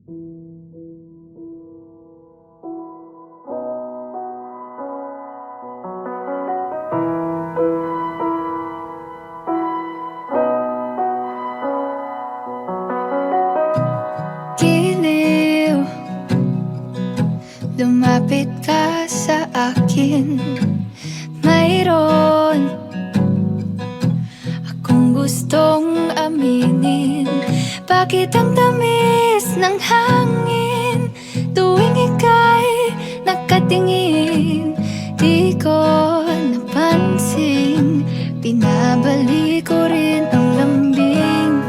Giliw, lumapit ka sa akin. Mayroon akong gustong aminin. Bakit ang tamis ng hangin tuwing ika'y nakatingin? Di ko napansin, pinabalik ko rin ang lambing.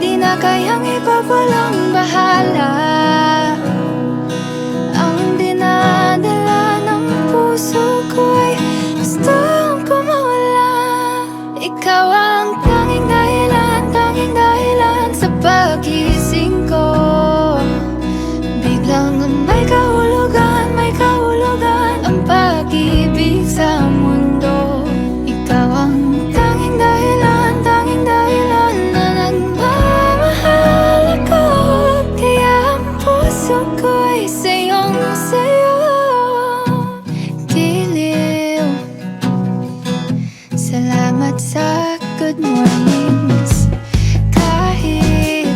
Di na kayang ipagwalang bahala ang dinadala ng puso ko'y gustong kumawala. Ikaw ang tanging dahilan sa pagising ko. Biglang may kahulugan ang pag-ibig sa mundo. Ikaw ang tanging dahilan na nagmamahal ako. Kaya ang puso ko'y sayong-sayo. Giliw, salamat sa good mornings. Kahit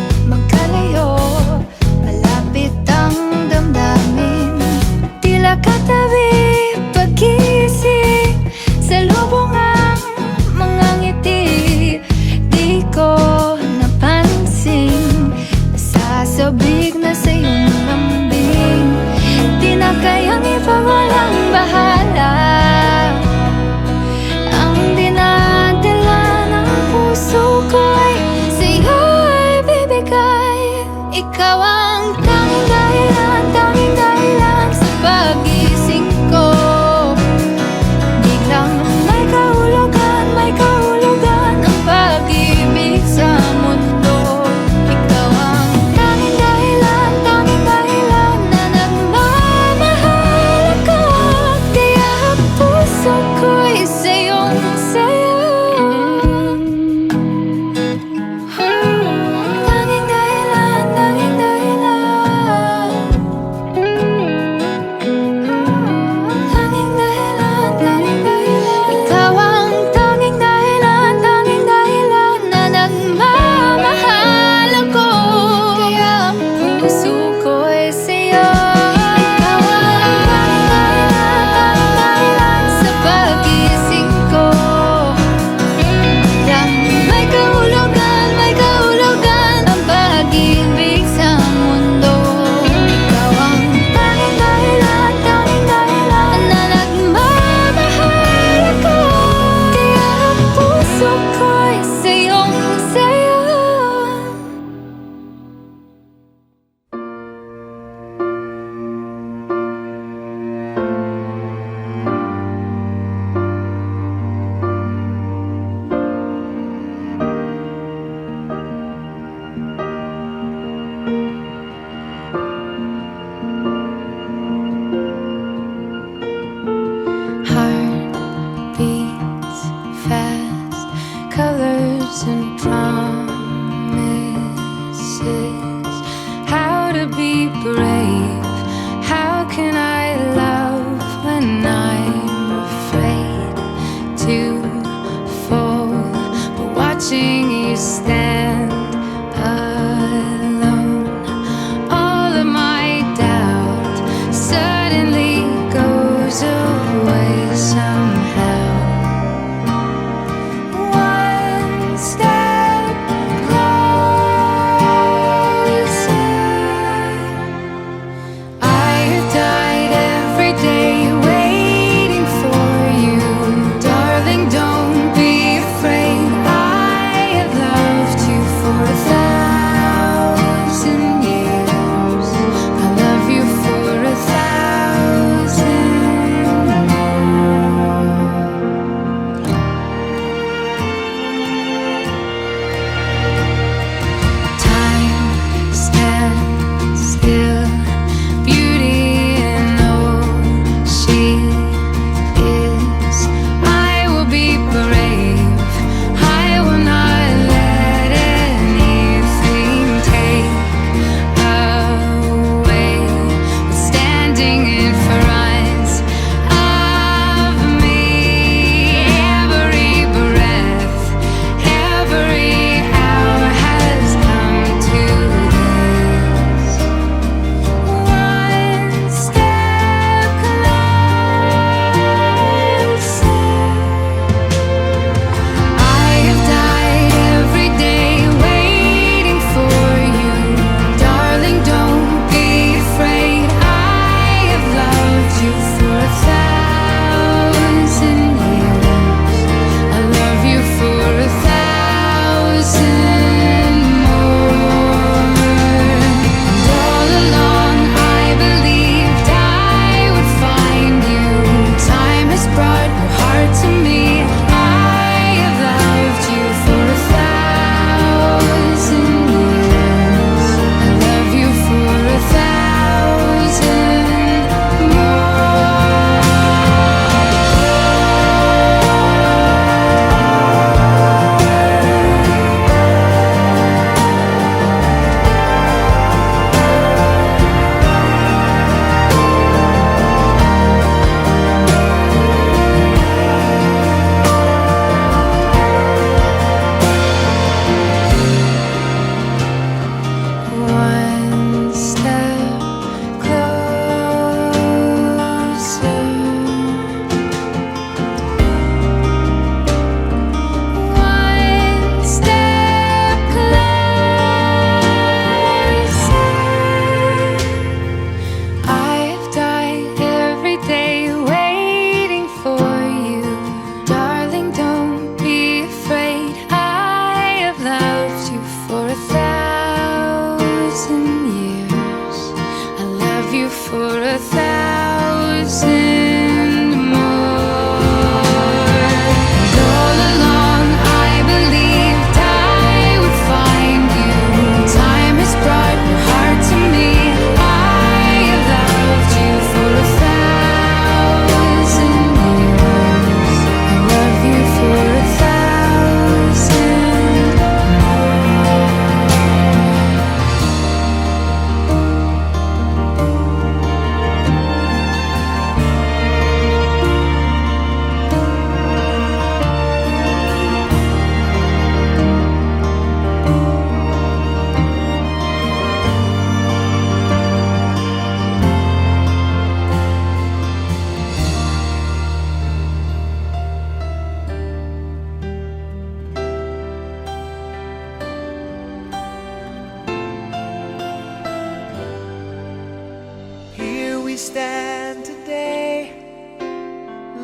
stand today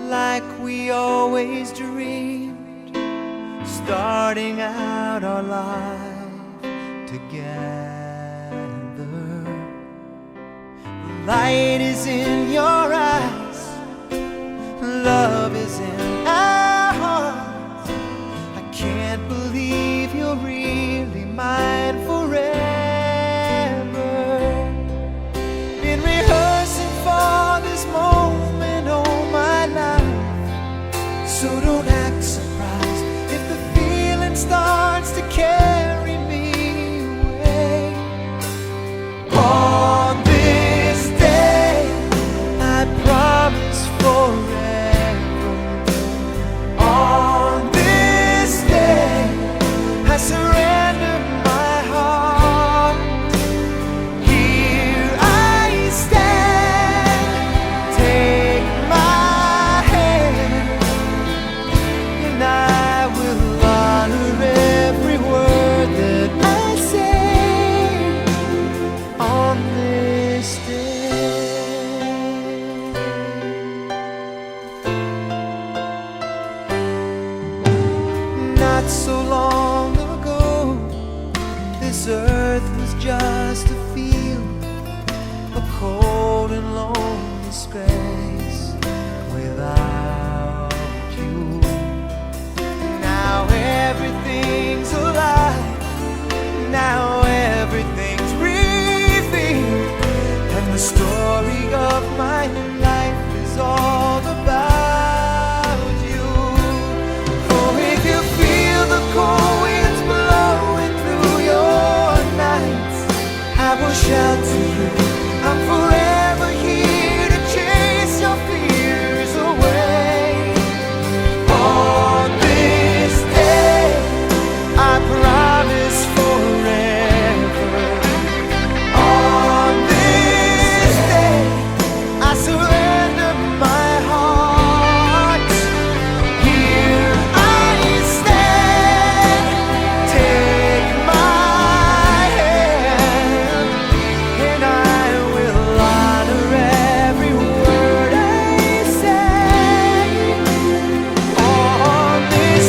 like we always dreamed, starting out our life together. The light is in your eyes, love is in our hearts. I can't believe you're really mine forever. Been rehearsing for this moment all my life, so don't act surprised if the feeling starts to carry me away. On this day, I promise forever. On this day, I surrender my heart. Here I stand, take my hand, and I will honor every word that I say on this day. Not so long ago, this earth was just a field, a cold and lonely space without you. Now everything's alive, now everything's breathing, and the story of my life is all about you. Oh, if you feel the cold winds blowing through your nights, I will shout to you, I'm forever here to chase your fears away. On this day, I promise forever. On this day, I surrender my heart. Here I stand, take my hand, and I will honor every word I say on this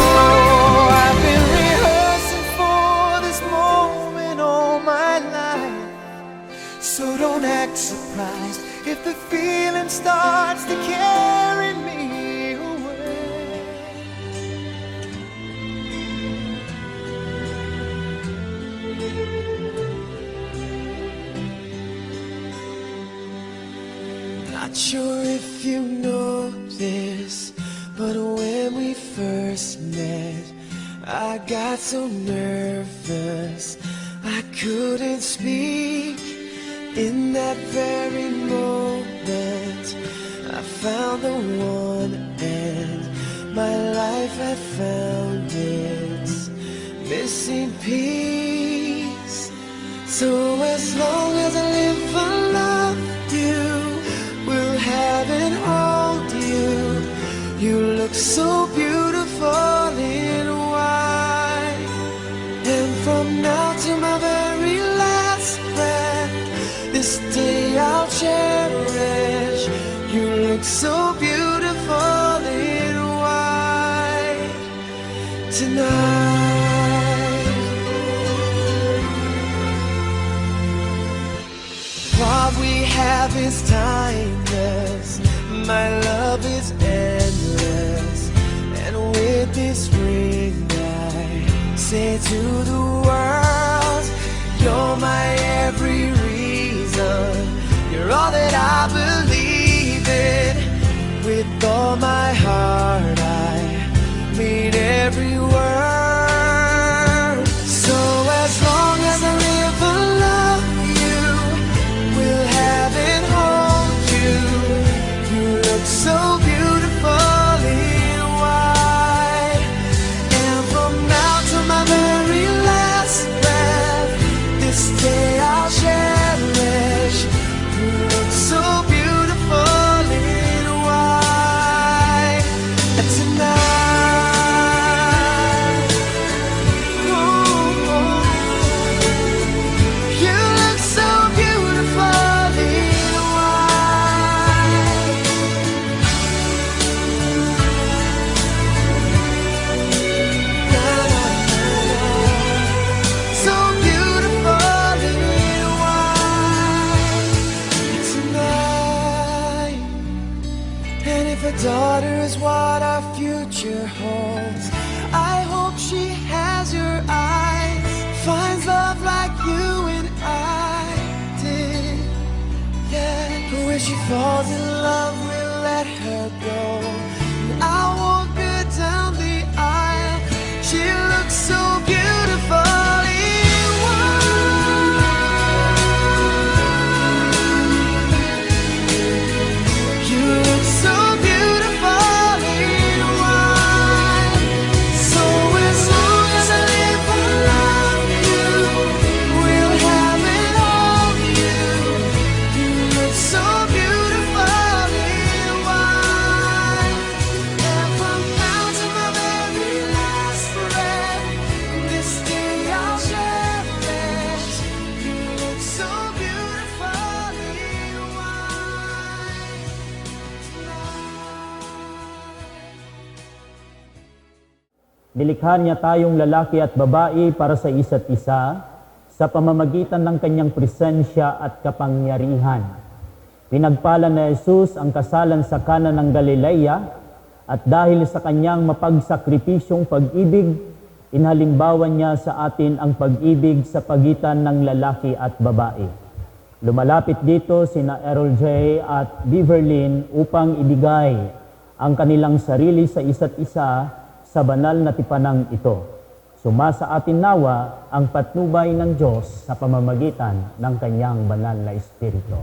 Oh, I've been rehearsing for this moment all my life, so don't act surprised if the feeling starts to carry me away. Not sure if you know this, but when we first met, I got so nervous I couldn't speak. In that very moment, I found the one, and my life had found its missing piece. So as long as I live, I love you, will have and hold you. You look so beautiful in white, and from now to my very last breath, this day I'll cherish. You look so beautiful in white tonight. What we have is timeless, my love is endless, and with this ring I say to the world, you're my every reason, you're all that I believe in. With all my heart I mean every word. So as long as I live, I love you, will have and hold you. You look so beautiful in white, and from now to my very last breath, this day I'll cherish. You look so beautiful in falls in love, we'll let her go. And I'll walk her down the aisle. She looks so beautiful in white. You look so beautiful in white. So as long as I live, I love you. We'll have it all, you. You look so beautiful in white. And from now to my very last breath, this day I'll cherish. You look so beautiful in white tonight. Nilikha niya tayong lalaki at babae para sa isa't isa sa pamamagitan ng kanyang presensya at kapangyarihan. Pinagpala na Jesus ang kasalan sa Kana ng Galilea at dahil sa kanyang mapagsakripisyong pag-ibig, inhalimbawan niya sa atin ang pag-ibig sa pagitan ng lalaki at babae. Lumalapit dito sina Errol J. at Beverlyn upang ibigay ang kanilang sarili sa isa't isa sa banal na tipanang ito. Sumasa atin nawa ang patnubay ng Diyos sa pamamagitan ng kanyang banal na Espiritu.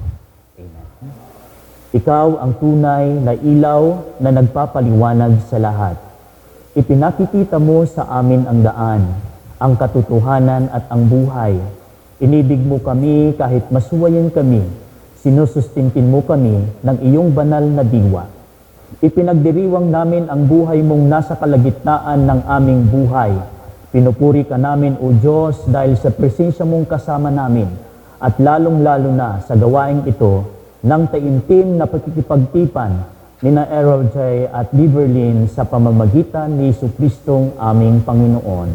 Amen. Ikaw ang tunay na ilaw na nagpapaliwanag sa lahat. Ipinakikita mo sa amin ang daan, ang katotohanan at ang buhay. Inibig mo kami kahit masuwayin kami. Sinusustintin mo kami ng iyong banal na diwa. Ipinagdiriwang namin ang buhay mong nasa kalagitnaan ng aming buhay. Pinupuri ka namin, O Diyos, dahil sa presensya mong kasama namin at lalong-lalo na sa gawaing ito ng taimtim na pakikipagtipan ni na Errol J. at Beverlyn sa pamamagitan ni Jesucristong aming Panginoon.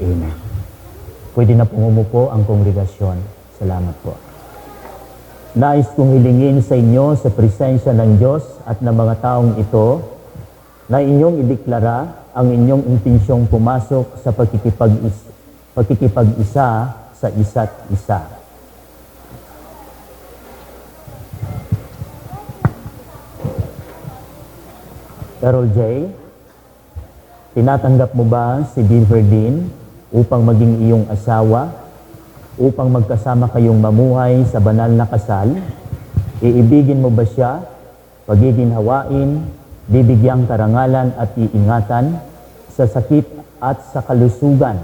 Amen. Pwede na pong umupo ang kongregasyon. Salamat po. Nais kong hilingin sa inyo sa presensya ng Diyos at ng mga taong ito na inyong ideklara ang inyong intensyong pumasok sa pakikipag-isa sa isa't isa. Errol J., tinatanggap mo ba si Beverlyn upang maging iyong asawa, upang magkasama kayong mamuhay sa banal na kasal? Iibigin mo ba siya, pagiginhawain, bibigyang karangalan at iingatan, sa sakit at sa kalusugan,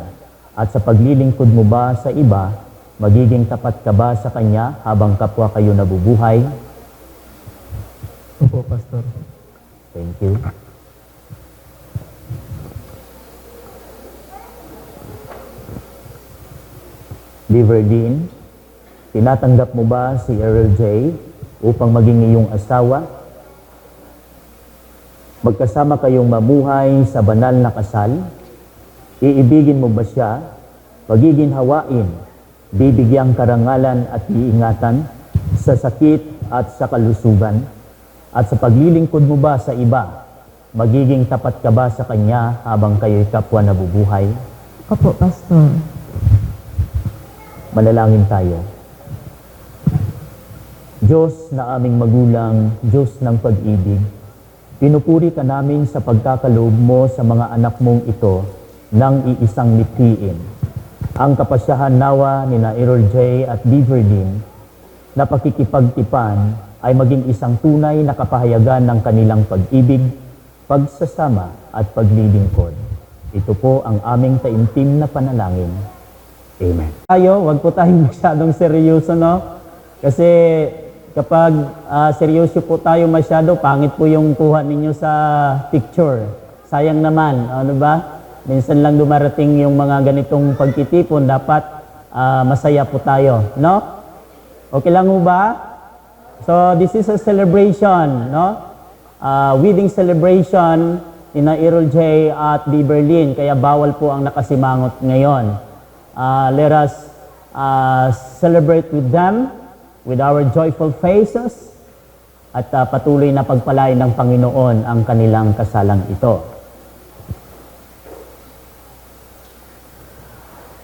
at sa paglilingkod mo ba sa iba, magiging tapat ka ba sa kanya habang kapwa kayo nabubuhay? Opo, Pastor. Thank you. Beverlyn, tinatanggap mo ba si Errol J. upang maging iyong asawa? Magkasama kayong mamuhay sa banal na kasal? Iibigin mo ba siya, pagiginhawain, bibigyang karangalan at iingatan, sa sakit at sa kalusugan? At sa paglilingkod mo ba sa iba, magiging tapat ka ba sa kanya habang kayo'y kapwa nabubuhay? Opo, Pastor. Manalangin tayo. Diyos na aming magulang, Diyos ng pag-ibig, pinupuri ka namin sa pagkakaloob mo sa mga anak mong ito ng iisang mithiin. Ang kapasyahan nawa ni na Errol J. at Beverlyn na pakikipagtipan ay maging isang tunay na kapahayagan ng kanilang pag-ibig, pagsasama at paglilingkod. Ito po ang aming taimtim na panalangin. Amen. Wag po tayong masyadong seryoso, no? Kasi kapag seryoso po tayo masyado, pangit po yung kuha ninyo sa picture. Sayang naman, ano ba? Minsan lang dumarating yung mga ganitong pagtitipon, dapat masaya po tayo, no? Okay lang mo ba? So this is a celebration, no? Wedding celebration ni na Errol J. at Beverlyn, kaya bawal po ang nakasimangot ngayon. Let us celebrate with them with our joyful faces at patuloy na pagpalain ng Panginoon ang kanilang kasalang ito.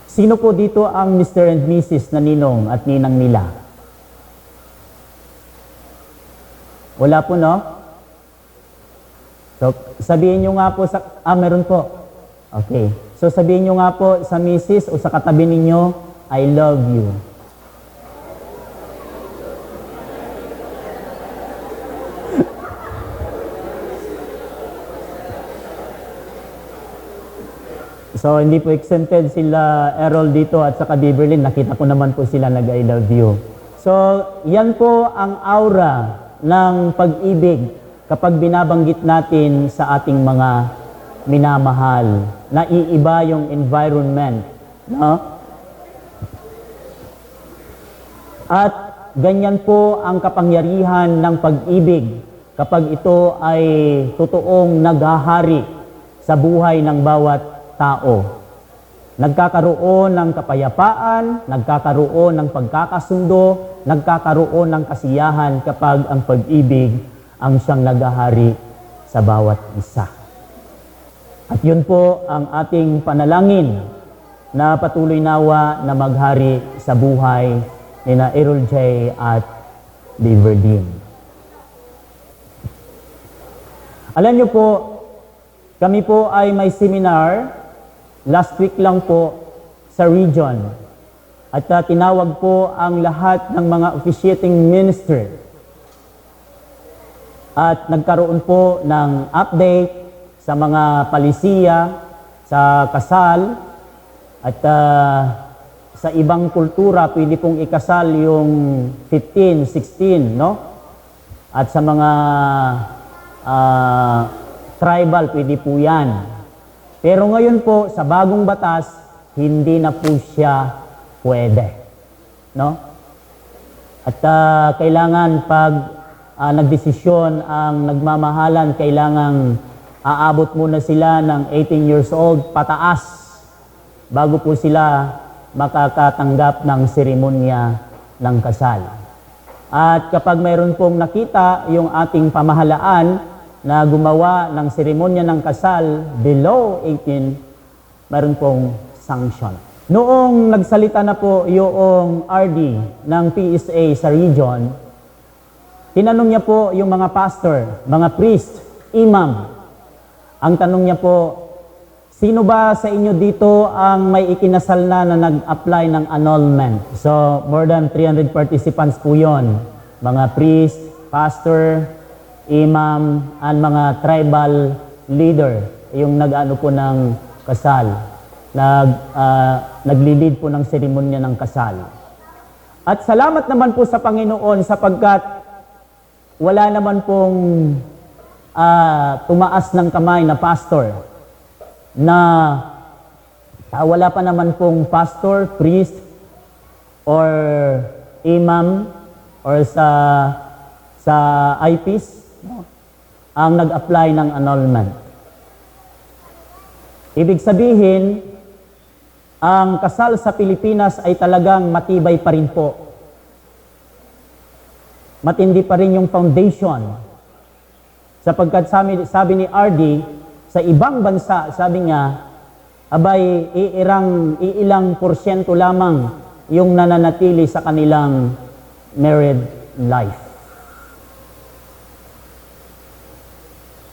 Sino po dito ang Mr. and Mrs. na ninong at ninang nila? Wala po, no? So, sabihin nyo nga po sa... meron po. Okay. So, sabihin nyo nga po sa misis o sa katabi ninyo, I love you. So, hindi po exempted sila Errol dito at saka Beverly. Nakita ko naman po sila nag-I love you. So, yan po ang aura ng pag-ibig kapag binabanggit natin sa ating mga minamahal. Naiiba yung environment. No? At ganyan po ang kapangyarihan ng pag-ibig kapag ito ay totoong naghahari sa buhay ng bawat tao. Nagkakaroon ng kapayapaan, nagkakaroon ng pagkakasundo, nagkakaroon ng kasiyahan kapag ang pag-ibig ang siyang naghahari sa bawat isa. At yun po ang ating panalangin na patuloy nawa na maghari sa buhay ni na Errol J. at Beverly. Alam niyo po, kami po ay may seminar last week lang po sa region. At tinawag po ang lahat ng mga officiating minister. At nagkaroon po ng update sa mga palisiya, sa kasal, at sa ibang kultura, pwede pong ikasal yung 15, 16, no? At sa mga tribal, pwede po yan. Pero ngayon po, sa bagong batas, hindi na po siya pwede. No? At kailangan pag nagdesisyon ang nagmamahalan, kailangang aabot muna sila ng 18 years old pataas bago po sila makakatanggap ng seremonya ng kasal. At kapag mayroon pong nakita yung ating pamahalaan na gumawa ng seremonya ng kasal below 18, mayroon pong sanction. Noong nagsalita na po yung RD ng PSA sa region, tinanong niya po yung mga pastor, mga priest, imam. Ang tanong niya po, sino ba sa inyo dito ang may ikinasal na nag-apply ng annulment? So, more than 300 participants po yon. Mga priest, pastor, imam, and mga tribal leader, yung nag-ano po ng kasal, nagli-lead po ng seremonya ng kasal. At salamat naman po sa Panginoon sapagkat wala naman pong tumaas ng kamay na pastor na wala pa naman pong pastor, priest, or imam, or sa IPs, ang nag-apply ng annulment. Ibig sabihin, ang kasal sa Pilipinas ay talagang matibay pa rin po. Matindi pa rin yung foundation. Sapagkat sabi ni RD, sa ibang bansa, sabi niya, abay, iilang porsyento lamang yung nananatili sa kanilang married life.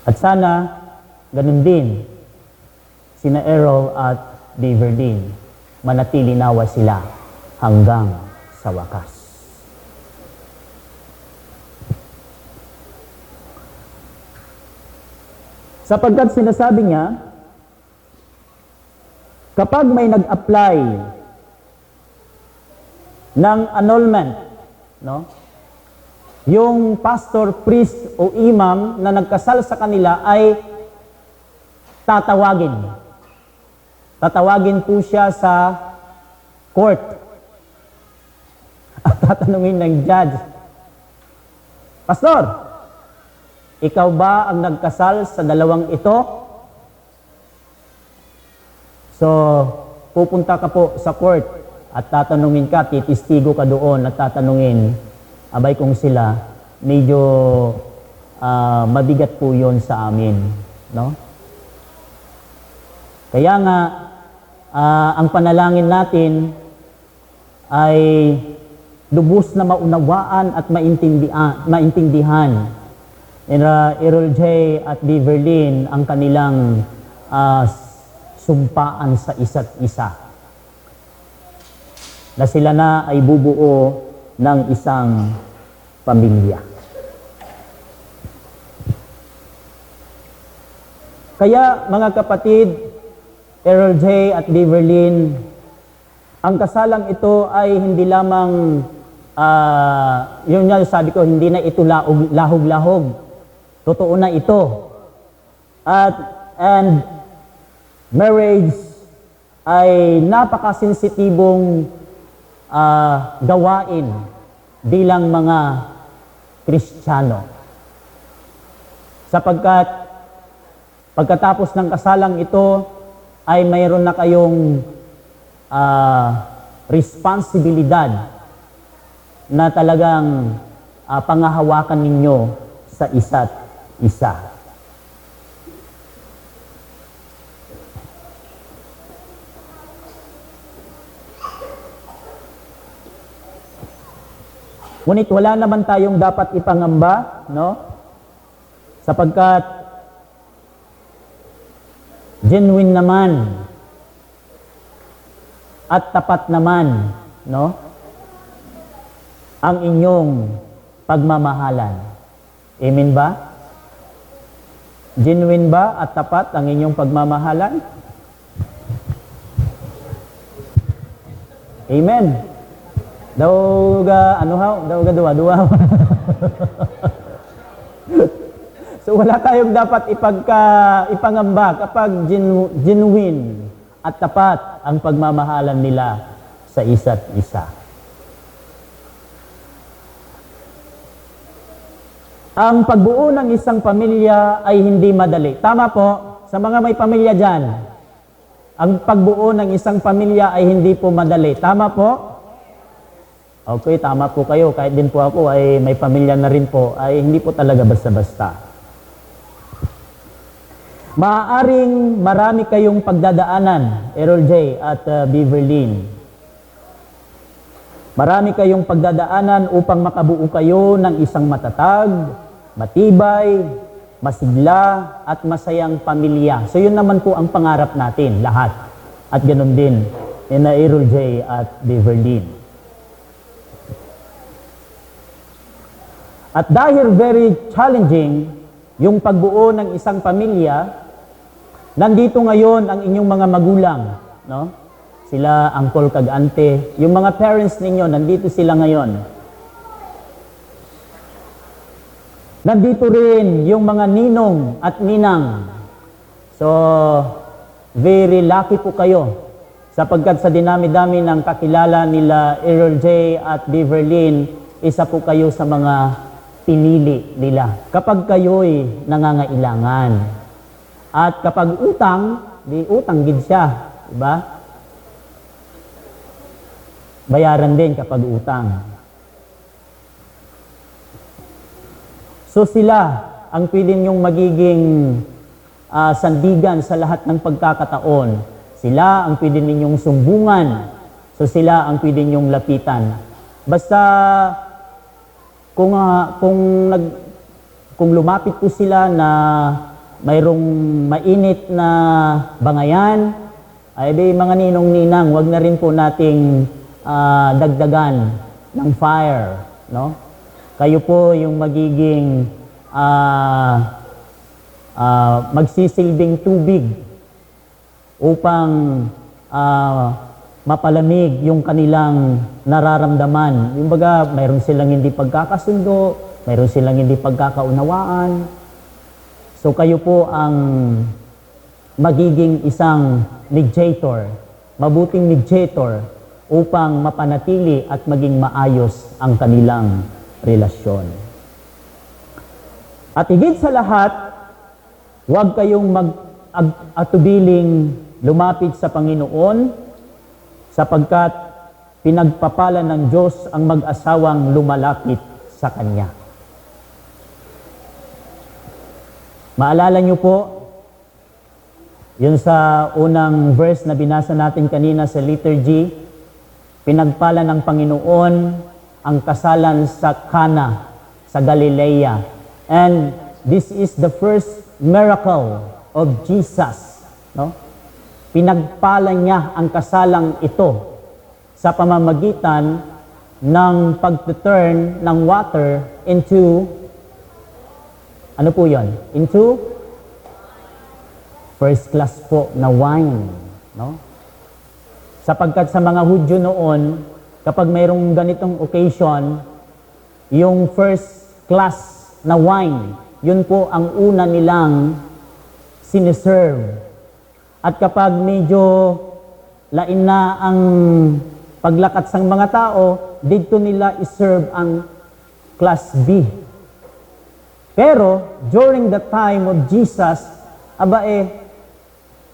At sana, ganun din, sina Errol at Beverly, manatili nawa sila hanggang sa wakas. Sapagkat sinasabi niya, kapag may nag-apply ng annulment, no? Yung pastor, priest o imam na nagkasal sa kanila ay tatawagin. Tatawagin po siya sa court. At tatanungin ng judge, Pastor, ikaw ba ang nagkasal sa dalawang ito? So, pupunta ka po sa court at tatanungin ka, titistigo ka doon at tatanungin, abay kung sila, medyo mabigat po yun sa amin. No? Kaya nga, ang panalangin natin ay lubos na maunawaan at maintindihan Errol J. at Beverlyn ang kanilang sumpaan sa isa't isa. Na sila na ay bubuo ng isang pamilya. Kaya mga kapatid, Errol J. at Beverlyn, ang kasalang ito ay hindi lamang, yun nga sabi ko, hindi na ito lahog-lahog. Totoo na ito. And marriage ay napakasensitibong gawain bilang mga Kristiyano. Sapagkat pagkatapos ng kasalang ito ay mayroon na kayong responsibilidad na talagang pangahawakan ninyo sa isa't isa. Ngunit wala naman tayong dapat ipangamba, no? Sapagkat genuine naman at tapat naman, no? Ang inyong pagmamahalan. Amen ba? Genuine ba at tapat ang inyong pagmamahalan? Amen. Daw ga duwa. So wala tayong dapat ipangamba kapag genuine at tapat ang pagmamahalan nila sa isa't isa. Ang pagbuo ng isang pamilya ay hindi madali. Tama po, sa mga may pamilya dyan, ang pagbuo ng isang pamilya ay hindi po madali. Tama po? Okay, tama po kayo. Kahit din po ako ay may pamilya na rin po, ay hindi po talaga basta-basta. Maaaring marami kayong pagdadaanan, Errol J. at Beverlyn. Marami kayong pagdadaanan upang makabuo kayo ng isang matatag, matibay, masigla, at masayang pamilya. So yun naman po ang pangarap natin, lahat. At ganoon din, na Errol J. at Beverlyn. At dahil very challenging yung pagbuo ng isang pamilya, nandito ngayon ang inyong mga magulang, no? Sila, uncle, kag-ante, yung mga parents ninyo, nandito sila ngayon. Nandito rin yung mga ninong at ninang. So, very lucky po kayo sapagkat sa dinami-dami ng kakilala nila Errol J. at Beverlyn, isa po kayo sa mga pinili nila. Kapag kayo'y nangangailangan. At kapag utang, di utang gid siya, diba? Bayaran din kapag utang. So sila ang pwede niyong magiging sandigan sa lahat ng pagkakataon. Sila ang pwede ninyong sumbungan. So sila ang pwede niyong lapitan. Basta kung lumapit po sila na mayroong mainit na bangayan, ay di mga ninong-ninang, wag na rin po nating dagdagan ng fire, no? Kayo po yung magiging magsisilbing tubig upang mapalamig yung kanilang nararamdaman. Yung baga, mayroon silang hindi pagkakasundo, mayroon silang hindi pagkakaunawaan. So kayo po ang magiging isang mediator, mabuting mediator upang mapanatili at maging maayos ang kanilang relasyon. At higit sa lahat, huwag kayong mag-atubiling lumapit sa Panginoon sapagkat pinagpapala ng Diyos ang mag-asawang lumalapit sa Kanya. Maalala niyo po, yun sa unang verse na binasa natin kanina sa liturgy, pinagpala ng Panginoon ang kasalan sa Cana, sa Galilea. And this is the first miracle of Jesus. No? Pinagpala niya ang kasalang ito sa pamamagitan ng pag-turn ng water into, ano po yon? Into first class po na wine. No? Sapagkat sa mga Hudyo noon, kapag mayroong ganitong occasion, yung first class na wine, yun po ang una nilang siniserve. At kapag medyo lain na ang paglakat sang mga tao, dito nila iserve ang class B. Pero, during the time of Jesus,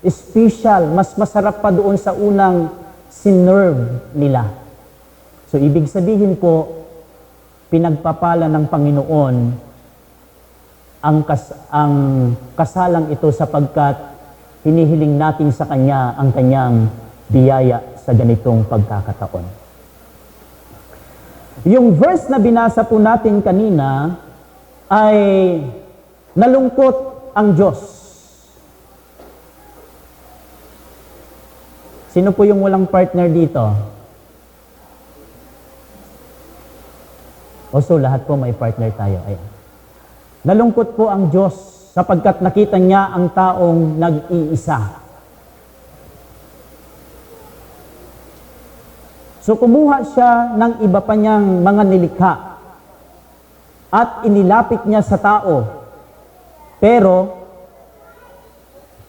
special, mas masarap pa doon sa unang sinerve nila. So, ibig sabihin po, pinagpapala ng Panginoon ang kasalang ito sapagkat hinihiling natin sa Kanya ang Kanyang biyaya sa ganitong pagkakataon. Yung verse na binasa po natin kanina ay nalungkot ang Diyos. Sino po yung walang partner dito? So lahat po may partner tayo. Ayan. Nalungkot po ang Diyos sapagkat nakita niya ang taong nag-iisa. So kumuha siya ng iba pa niyang mga nilikha at inilapit niya sa tao. Pero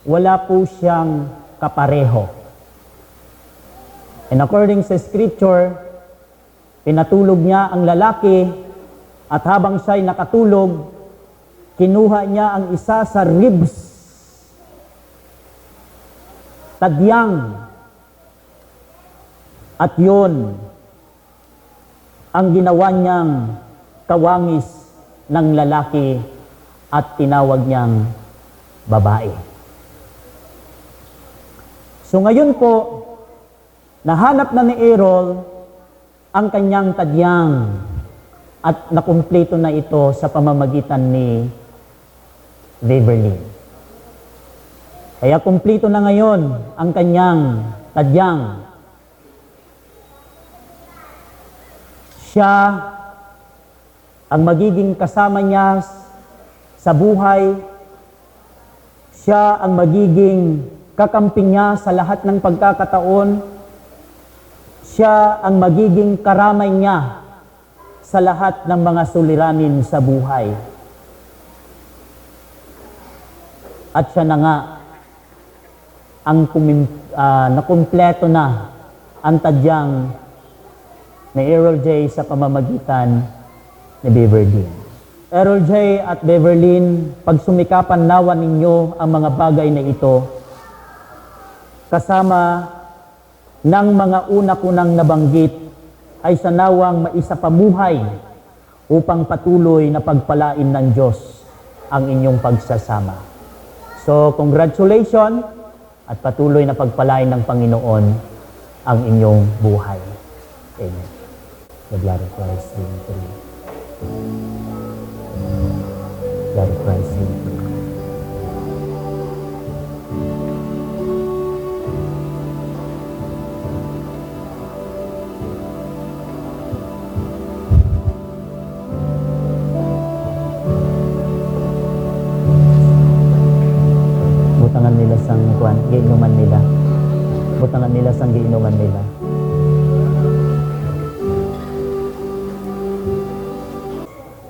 wala po siyang kapareho. And according sa scripture, pinatulog niya ang lalaki at habang siya'y nakatulog, kinuha niya ang isa sa ribs, tadyang, at yun ang ginawa niyang kawangis ng lalaki at tinawag niyang babae. So ngayon po, nahanap na ni Errol ang kanyang tadyang at nakumpleto na ito sa pamamagitan ni Beverly. Kaya kumpleto na ngayon ang kanyang tadyang. Siya ang magiging kasama niya sa buhay. Siya ang magiging kakampi niya sa lahat ng pagkakataon. Siya ang magiging karamay niya sa lahat ng mga suliranin sa buhay. At siya na nga ang nakumpleto na ang tadyang ni Errol J. sa pamamagitan ni Beverlyn. Errol J. at Beverlyn, pagsumikapan nawa ninyo ang mga bagay na ito, kasama ng mga una ko nang nabanggit, ay sanawang maisapamuhay upang patuloy na pagpalain ng Diyos ang inyong pagsasama. So, congratulations at patuloy na pagpalain ng Panginoon ang inyong buhay. Amen. The blood of Christ in through. Blood of Christ in through. Butangan nila sang kuan, giinuman nila. Butangan nila sang giinuman nila.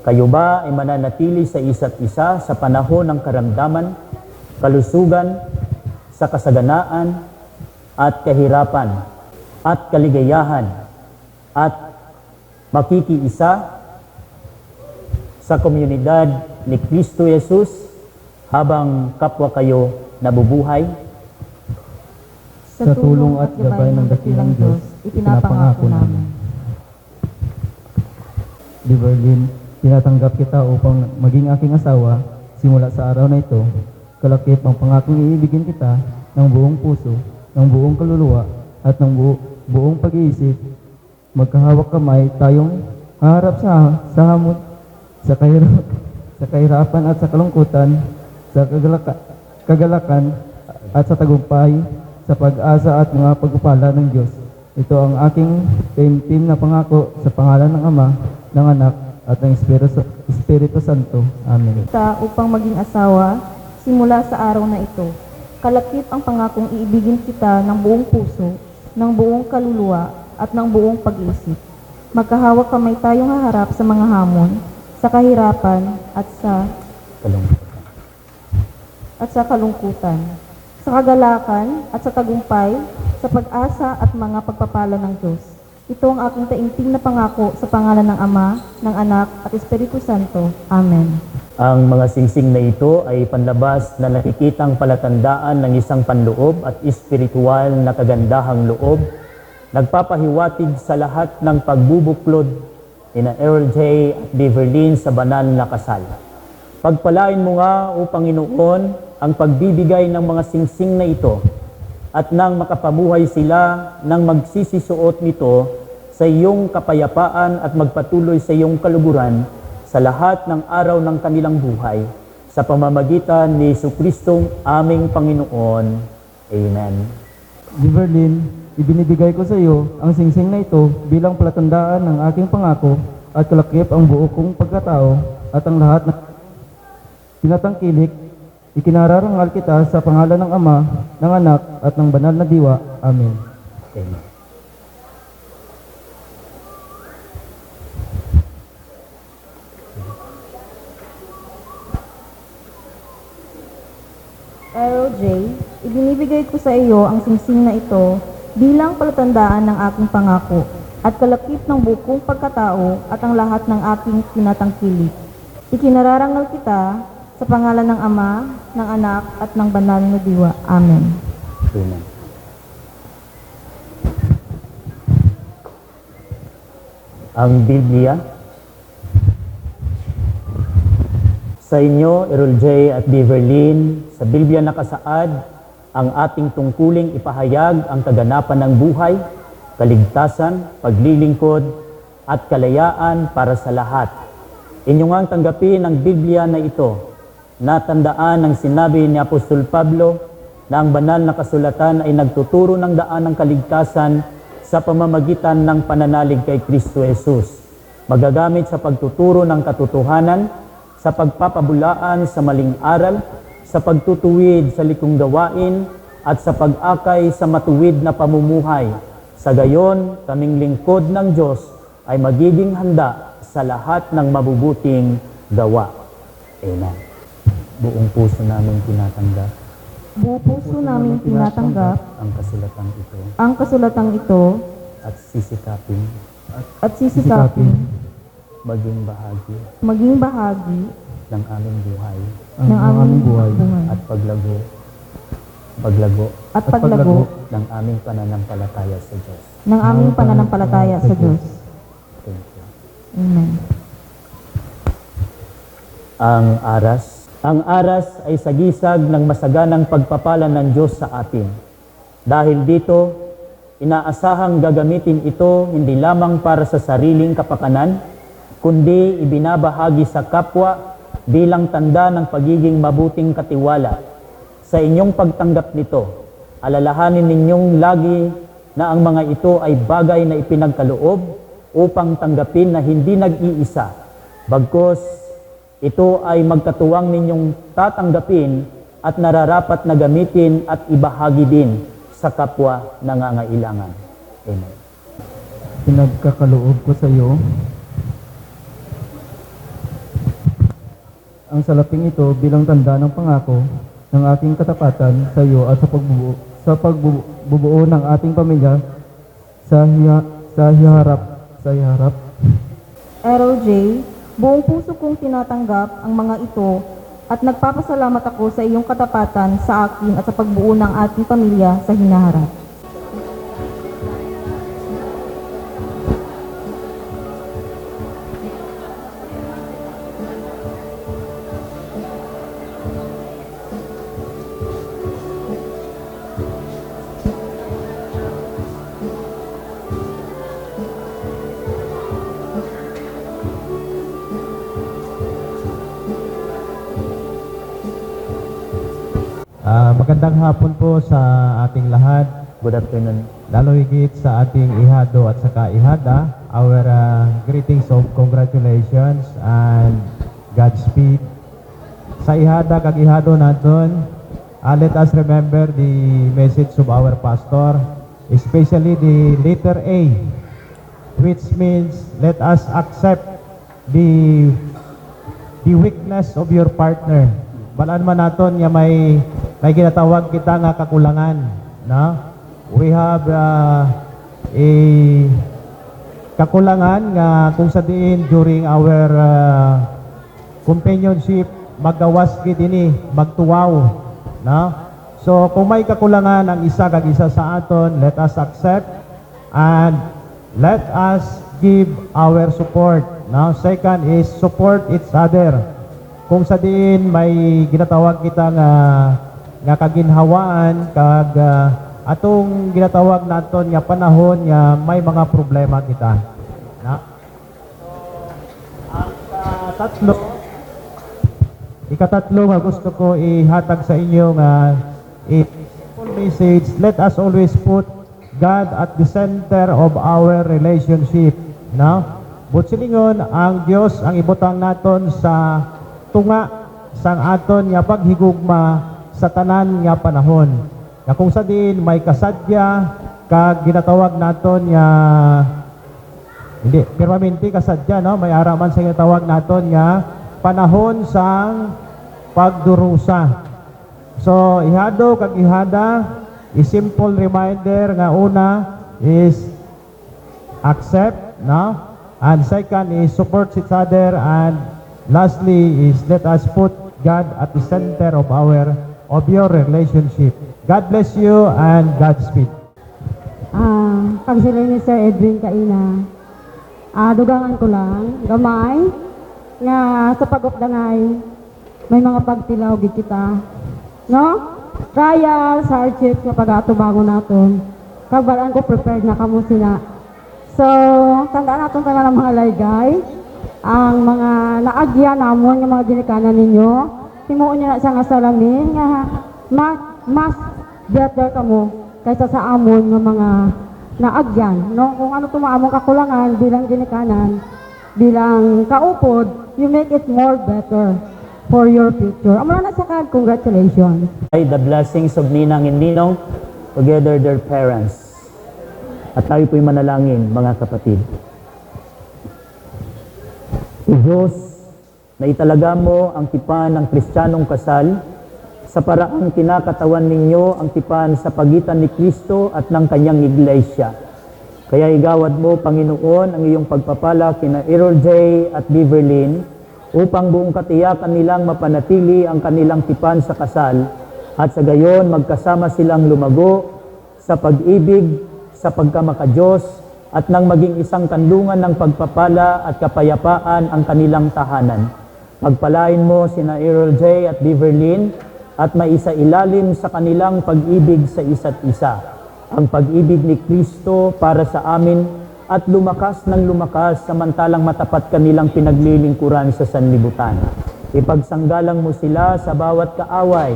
Kayo ba ay mananatili sa isa't isa sa panahon ng karamdaman, kalusugan, sa kasaganaan, at kahirapan, at kaligayahan, at makikiisa sa komunidad ni Kristo Jesus habang kapwa kayo nabubuhay? Sa tulong at gabay ng dakilang Diyos, ipinapangako namin. Beverlyn, tinatanggap kita upang maging aking asawa simula sa araw na ito. Kalakip ang pangakong iibigin kita ng buong puso, ng buong kaluluwa, at ng buong pag-iisip. Magkahawak kamay tayong haharap sa hamon, sa sa kahirapan at sa kalungkutan, sa kagalakan at sa tagumpay, sa pag-asa at mga pagpapala ng Diyos. Ito ang aking taimtim na pangako sa pangalan ng Ama, ng Anak, at ng Espiritu Santo. Amen. Kita upang maging asawa simula sa araw na ito. Kalakip ang pangakong iibigin kita ng buong puso, ng buong kaluluwa, at ng buong pag-iisip. Magkahawak kamay tayong haharap sa mga hamon, sa kahirapan, at sa kalungkutan, sa kagalakan at sa tagumpay, sa pag-asa at mga pagpapala ng Diyos. Ito ang aking taimtim na pangako sa pangalan ng Ama, ng Anak, at Espiritu Santo. Amen. Ang mga singsing na ito ay panlabas na nakikitang palatandaan ng isang panloob at espiritual na kagandahang loob, nagpapahiwatig sa lahat ng pagbubuklod ni Errol J. at Beverlyn sa banal na kasal. Pagpalain mo nga, O Panginoon, ang pagbibigay ng mga singsing na ito at nang makapamuhay sila nang magsisisuot nito sa iyong kapayapaan at magpatuloy sa iyong kaluguran sa lahat ng araw ng kanilang buhay, sa pamamagitan ni Jesucristong aming Panginoon. Amen. Beverlyn, ibinibigay ko sa iyo ang singsing na ito bilang palatandaan ng aking pangako at kalakip ang buo kong pagkatao at ang lahat na tinatangkilik. Ikinararangal kita sa pangalan ng Ama, ng Anak, at ng Banal na Diwa. Amen. Amen. Errol J., ibinibigay ko sa iyo ang singsing na ito bilang palatandaan ng aking pangako at kalakip ng bukong pagkatao at ang lahat ng aking tinatangkilik. Ikinararangal kita sa pangalan ng Ama, ng Anak, at ng Banal na Diwa. Amen. Amen. Ang Biblia. Sa inyo, Errol J. at Beverlyn, sa Biblia nakasaad ang ating tungkuling ipahayag ang kaganapan ng buhay, kaligtasan, paglilingkod, at kalayaan para sa lahat. Inyong ang tanggapin ang Biblia na ito. Natandaan ang sinabi ni Apostol Pablo na ang banal na kasulatan ay nagtuturo ng daan ng kaligtasan sa pamamagitan ng pananalig kay Kristo Jesus. Magagamit sa pagtuturo ng katotohanan, sa pagpapabulaan sa maling aral, sa pagtutuwid sa likong gawain, at sa pag-akay sa matuwid na pamumuhay. Sa gayon, kaming lingkod ng Diyos ay magiging handa sa lahat ng mabubuting gawa. Amen. Buong puso namin tinatanggap Buong puso namin tinatanggap ang kasulatang ito ang kasulatang ito at sisikapin at sisikapin maging bahagi ng aming buhay ng aming buhay at paglago at paglago ng aming pananampalataya sa Diyos. ng aming pananampalataya sa Diyos. Thank you. Amen. Ang aras. Ang aras ay sagisag ng masaganang pagpapala ng Diyos sa atin. Dahil dito, inaasahang gagamitin ito hindi lamang para sa sariling kapakanan, kundi ibinabahagi sa kapwa bilang tanda ng pagiging mabuting katiwala. Sa inyong pagtanggap nito, alalahanin ninyong lagi na ang mga ito ay bagay na ipinagkaloob upang tanggapin na hindi nag-iisa, bagkus ito ay magkatuwang ninyong tatanggapin at nararapat na gamitin at ibahagi din sa kapwa nangangailangan. Amen. Pinagkakaloob ko sa iyo ang salaping ito bilang tanda ng pangako ng aking katapatan sa iyo at sa pagbubuo ng ating pamilya sa hiharap. Errol J., buong puso kong tinatanggap ang mga ito at nagpapasalamat ako sa iyong katapatan sa akin at sa pagbuo ng ating pamilya sa hinaharap. Magandang hapon po sa ating lahat, Good afternoon. lalo higit sa ating ihado at saka ihada. Our greetings of congratulations and Godspeed. Sa ihada kag ihado naton, let us remember the message of our pastor, especially the letter A, which means let us accept the weakness of your partner. Balaan man naton nga may ginatawag kita nga kakulangan, no? We have a kakulangan nga kung sa diin during our companionship magawas gid ini, magtuwaw, no? So kung may kakulangan ang isa kag isa sa aton, let us accept and let us give our support. Now, second is support each other. Kung sa diin may ginatawag kita nga kaginhawaan kag atong ginatawag naton nga panahon nga may mga problema kita. Na? Ang ikatatlo nga gusto ko ihatag sa inyo nga simple message, let us always put God at the center of our relationship. No? Butsilingon, ang Dios ang ibutang naton sa tunga sang aton nga paghigugma sa tanan nga panahon. Nga kung sa din may kasadya kag ginatawag naton nga hindi permanente kasadya, no? May araman sa ginatawag naton nga panahon sang pagdurusa. So ihado kag ihada, simple reminder nga una is accept, no? And second is support each other, and lastly is let us put God at the center of your relationship. God bless you and Godspeed. Pag sila ni Sir Edwin Kaina, dugangan ko lang, gamay, nga sa pag-updangay, may mga pagtilaw gid kita. No? Trials, hardships, nga pag-atubango natin. Kagbalaan ko prepared na kamo sila. So, tandaan natin tayo ng mga laygay, ang mga naagya namon, yung mga dinikanan ninyo, timuon nyo na siya nga salamin, nga mas better kamo kaysa sa amon ng mga naagyan. No? Kung ano tumaamong kakulangan bilang dinikanan, bilang kaupod, you make it more better for your future. Amo na siya ka, congratulations. The blessings of Ninang and Ninong, together their parents. At tayo po'y manalangin, mga kapatid. O Diyos, na italaga mo ang tipan ng Kristiyanong kasal sa paraang kinakatawan ninyo ang tipan sa pagitan ni Kristo at ng kanyang iglesia. Kaya igawad mo, Panginoon, ang iyong pagpapala kina Errol J. at Beverlyn upang buong katiyakan nilang mapanatili ang kanilang tipan sa kasal at sa gayon magkasama silang lumago sa pag-ibig, sa pagkamakadiyos at nang maging isang kandungan ng pagpapala at kapayapaan ang kanilang tahanan. Pagpalain mo sina Errol J. at Beverlyn at maisailalim sa kanilang pag-ibig sa isa't isa. Ang pag-ibig ni Kristo para sa amin at lumakas ng lumakas samantalang matapat kanilang pinaglilingkuran sa sanlibutan. Ipagsanggalang mo sila sa bawat kaaway,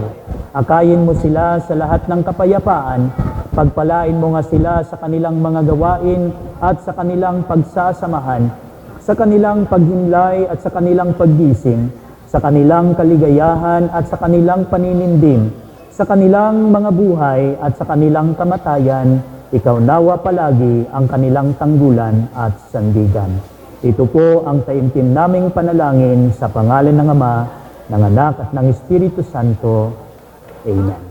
akayin mo sila sa lahat ng kapayapaan, pagpalain mo nga sila sa kanilang mga gawain at sa kanilang pagsasamahan, sa kanilang paghimlay at sa kanilang paggising, sa kanilang kaligayahan at sa kanilang paninindim, sa kanilang mga buhay at sa kanilang kamatayan, ikaw nawa palagi ang kanilang tanggulan at sandigan. Ito po ang taimtim naming panalangin sa pangalan ng Ama, ng Anak at ng Espiritu Santo. Amen.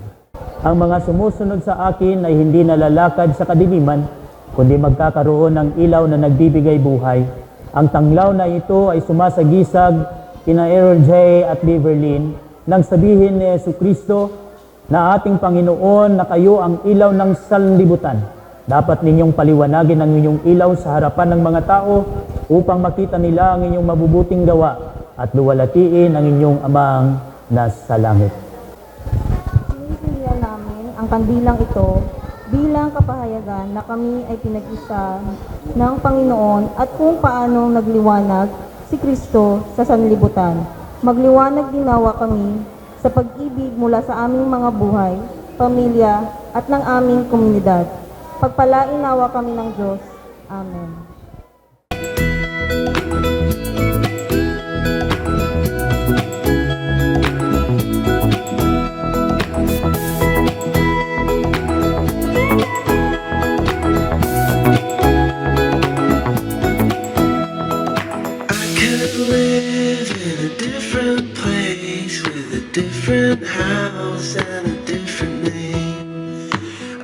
Ang mga sumusunod sa akin ay hindi nalalakad sa kadiliman, kundi magkakaroon ng ilaw na nagbibigay buhay. Ang tanglaw na ito ay sumasagisag kina Errol J. at Beverlyn nang sabihin ni Jesucristo na ating Panginoon na kayo ang ilaw ng sanlibutan. Dapat ninyong paliwanagin ang inyong ilaw sa harapan ng mga tao upang makita nila ang inyong mabubuting gawa at luwalatiin ang inyong Amang nasa langit. Sinindihan namin ang kandilang ito bilang kapahayagan na kami ay pinag-isa ng Panginoon at kung paano nagliwanag si Kristo sa sanlibutan. Magliwanag din nawa kami sa pag-ibig mula sa aming mga buhay, pamilya, at ng aming komunidad. Pagpalain nawa kami ng Diyos. Amen. I could live in a different place with a different house and a different name.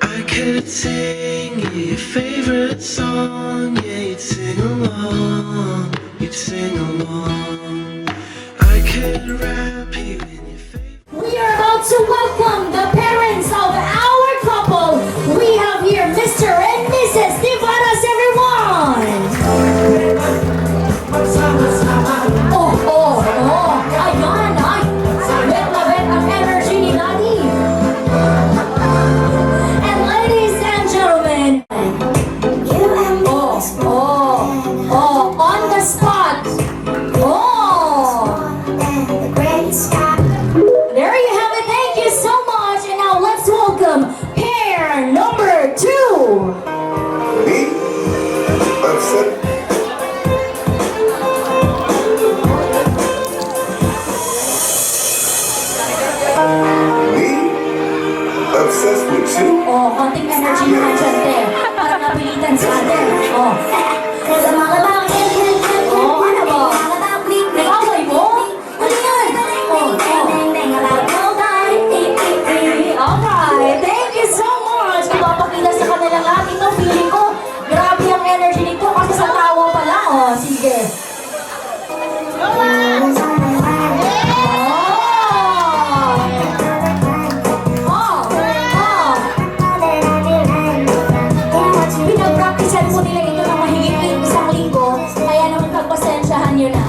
I could sing you your favorite song, yeah, you'd sing along, you'd sing along. I could wrap you in your favorite. We are about to welcome the parents of our couple. We have here Mr. and Mrs. Tivaras, everyone! Ayan, ay! Bet na bet ang energy ni Daddy! And ladies and gentlemen, on the spot! There you have it. Thank you so much. And now let's welcome pair number 2. Me? Upset? Me? Obsessed with you? Oh, konting energy naman dyan, te. Parang napilitan sa atin. Oh. Oh, ano ba? Nag-away mo? Ano yan? Alright, thank you so much. Ipapakita sa kanila lahat ito. Feeling ko, grabe ang energy nito kasi sa tawa pa lang. Oh, sige. Pinag-practicean po nila ito ng mahigit isang linggo, kaya naman pagpasensyahan nyo na.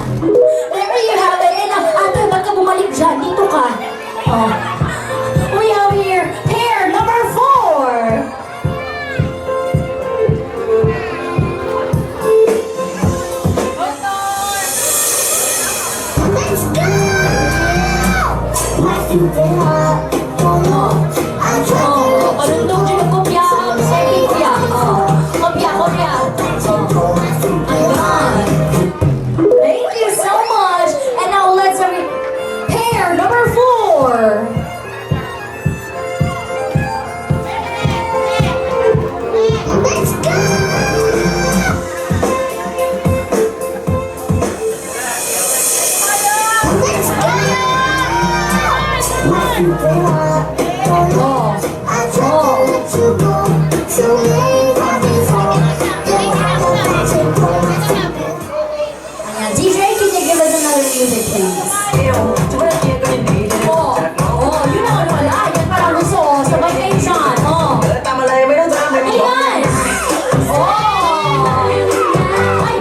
There you have it. And ate, ba't ka bumalik dyan? Dito ka. Oh. We have here pair number 4. Oh, palundong dyan ang kopya. Sige, kopya. Oh, kopya, kopya. Oh. Ayan. Thank you so much. And now let's have pair number 4. Ayan, DJ, can you give us another music, please? Oh, yun naman wala. Yan parang gusto. Sabay kayo dyan. Oh. Ayan. Oh. Ay.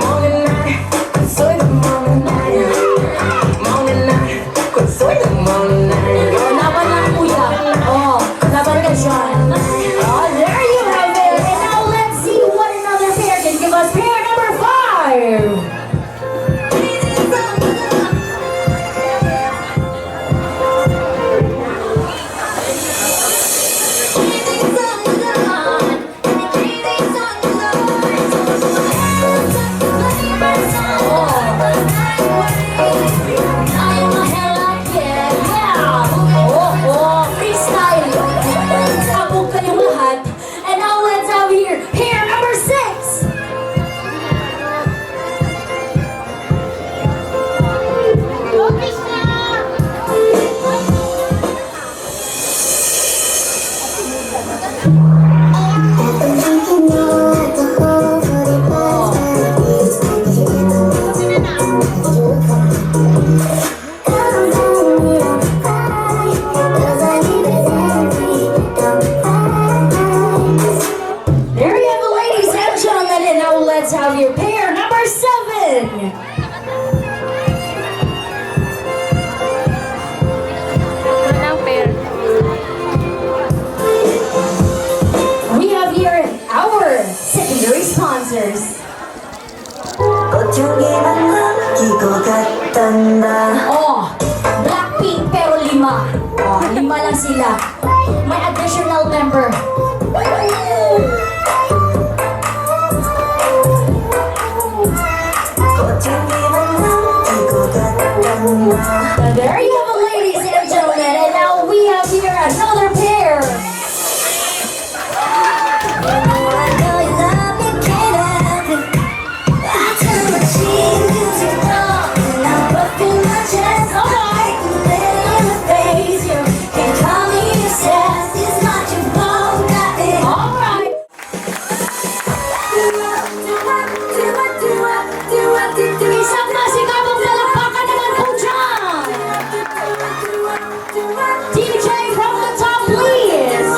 Oh, laban lang, kuya. Oh, laban ka dyan. Oh, there you have it. And now let's see what another pair can give us. Pair number 5. I'm a hella kid, yeah. Oh, freestyle. Sabog kayong lahat. And now let's have here pair number 6. There you have it, ladies and gentlemen. And now let's have your pair number 7. We have here our secondary sponsors. Oh, Blackpink pero 5. There you have it, ladies and gentlemen. And now we have here another pair. Isang masigabong palakpakan naman po dyan. DJ from the top, please.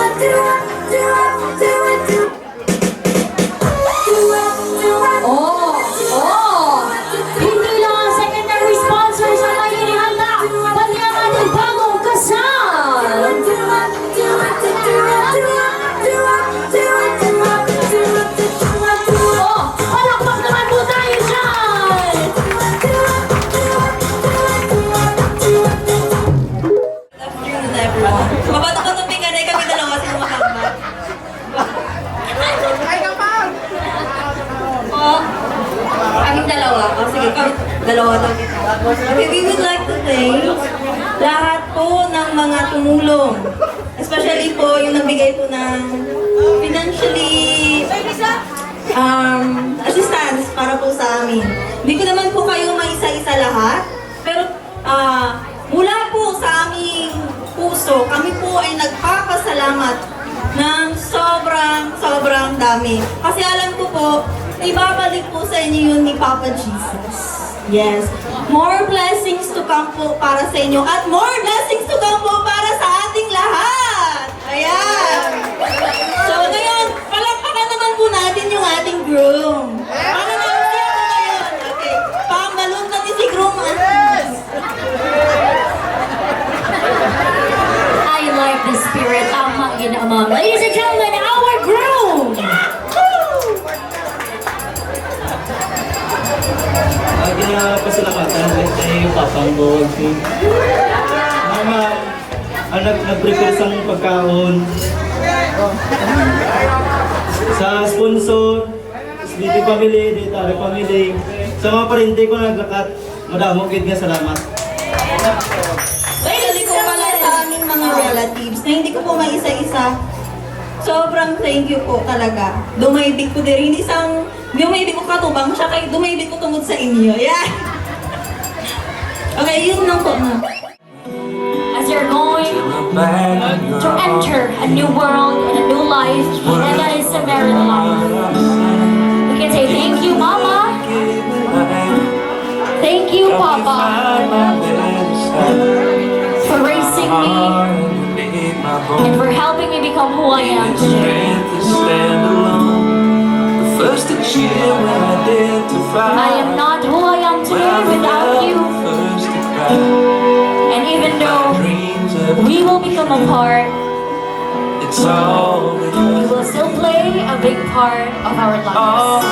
Hindi lang ang secondary sponsors ang may inihanda, pati ang ating bagong kasal. Palakpak naman po tayo dyan. Afternoon, everyone. Mabato-bato ka na kami dalawa sa makakama. Oh, kaming dalawa. Oh, sige, kami dalawa daw kita. Okay, we would like to thank lahat po ng mga tumulong. Especially po yung nagbigay po ng financially assistance para po sa amin. Hindi ko naman po kayo maisa-isa lahat, pero mula po sa aming puso, kami po ay nagpapasalamat ng sobrang dami. Kasi alam ko po, ibabalik po sa inyo yun ni Papa Jesus. Yes. More blessings to come po para sa inyo at more blessings to come po para sa ating lahat. Ayan. So ngayon, palakpakan naman po natin yung ating groom. Para naman siya po ngayon. Okay. Pambalon natin si groom. I like the spirit. Amang. Ladies and gentlemen, our groom. Pinapasalamatan kay Papang Gold. Mama, nag-prepare sang pagkaon. Sa sponsor, dito family, dito ari family. Sa mga parente ko naglakat, madamo gid nga salamat. Actually po pala sa aming mga relatives na hindi ko po maisa-isa. Sobrang thank you po talaga. Dumaybig ko din. Hindi dumaybig ko katubang siya kay dumaybig ko tungod sa inyo. Yeah. Okay, yun lang po. As you're going to enter a new world and a new life, and that is a married life. We can say thank you, Mama. Thank you, Papa, for raising me and for helping me become who I am today. I am not who I am today without you. And even though we will become apart, you will still play a big part of our lives.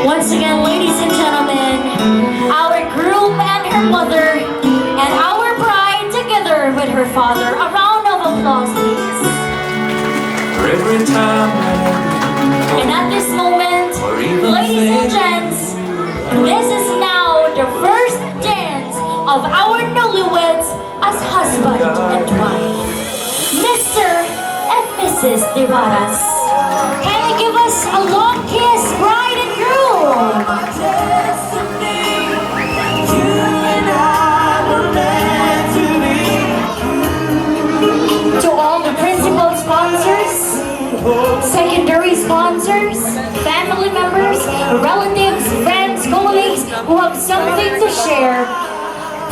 Once again, ladies and gentlemen, our groom and her mother, and our bride together with her father. A round of applause, please. And at this moment, ladies and gents, this is now the first dance of our newlyweds as husband and wife, Mr. and Mrs. Divaras. Can you give us a long kiss, bride and groom? To all the principal sponsors, secondary sponsors, family members, relatives, friends, colleagues who have something to share,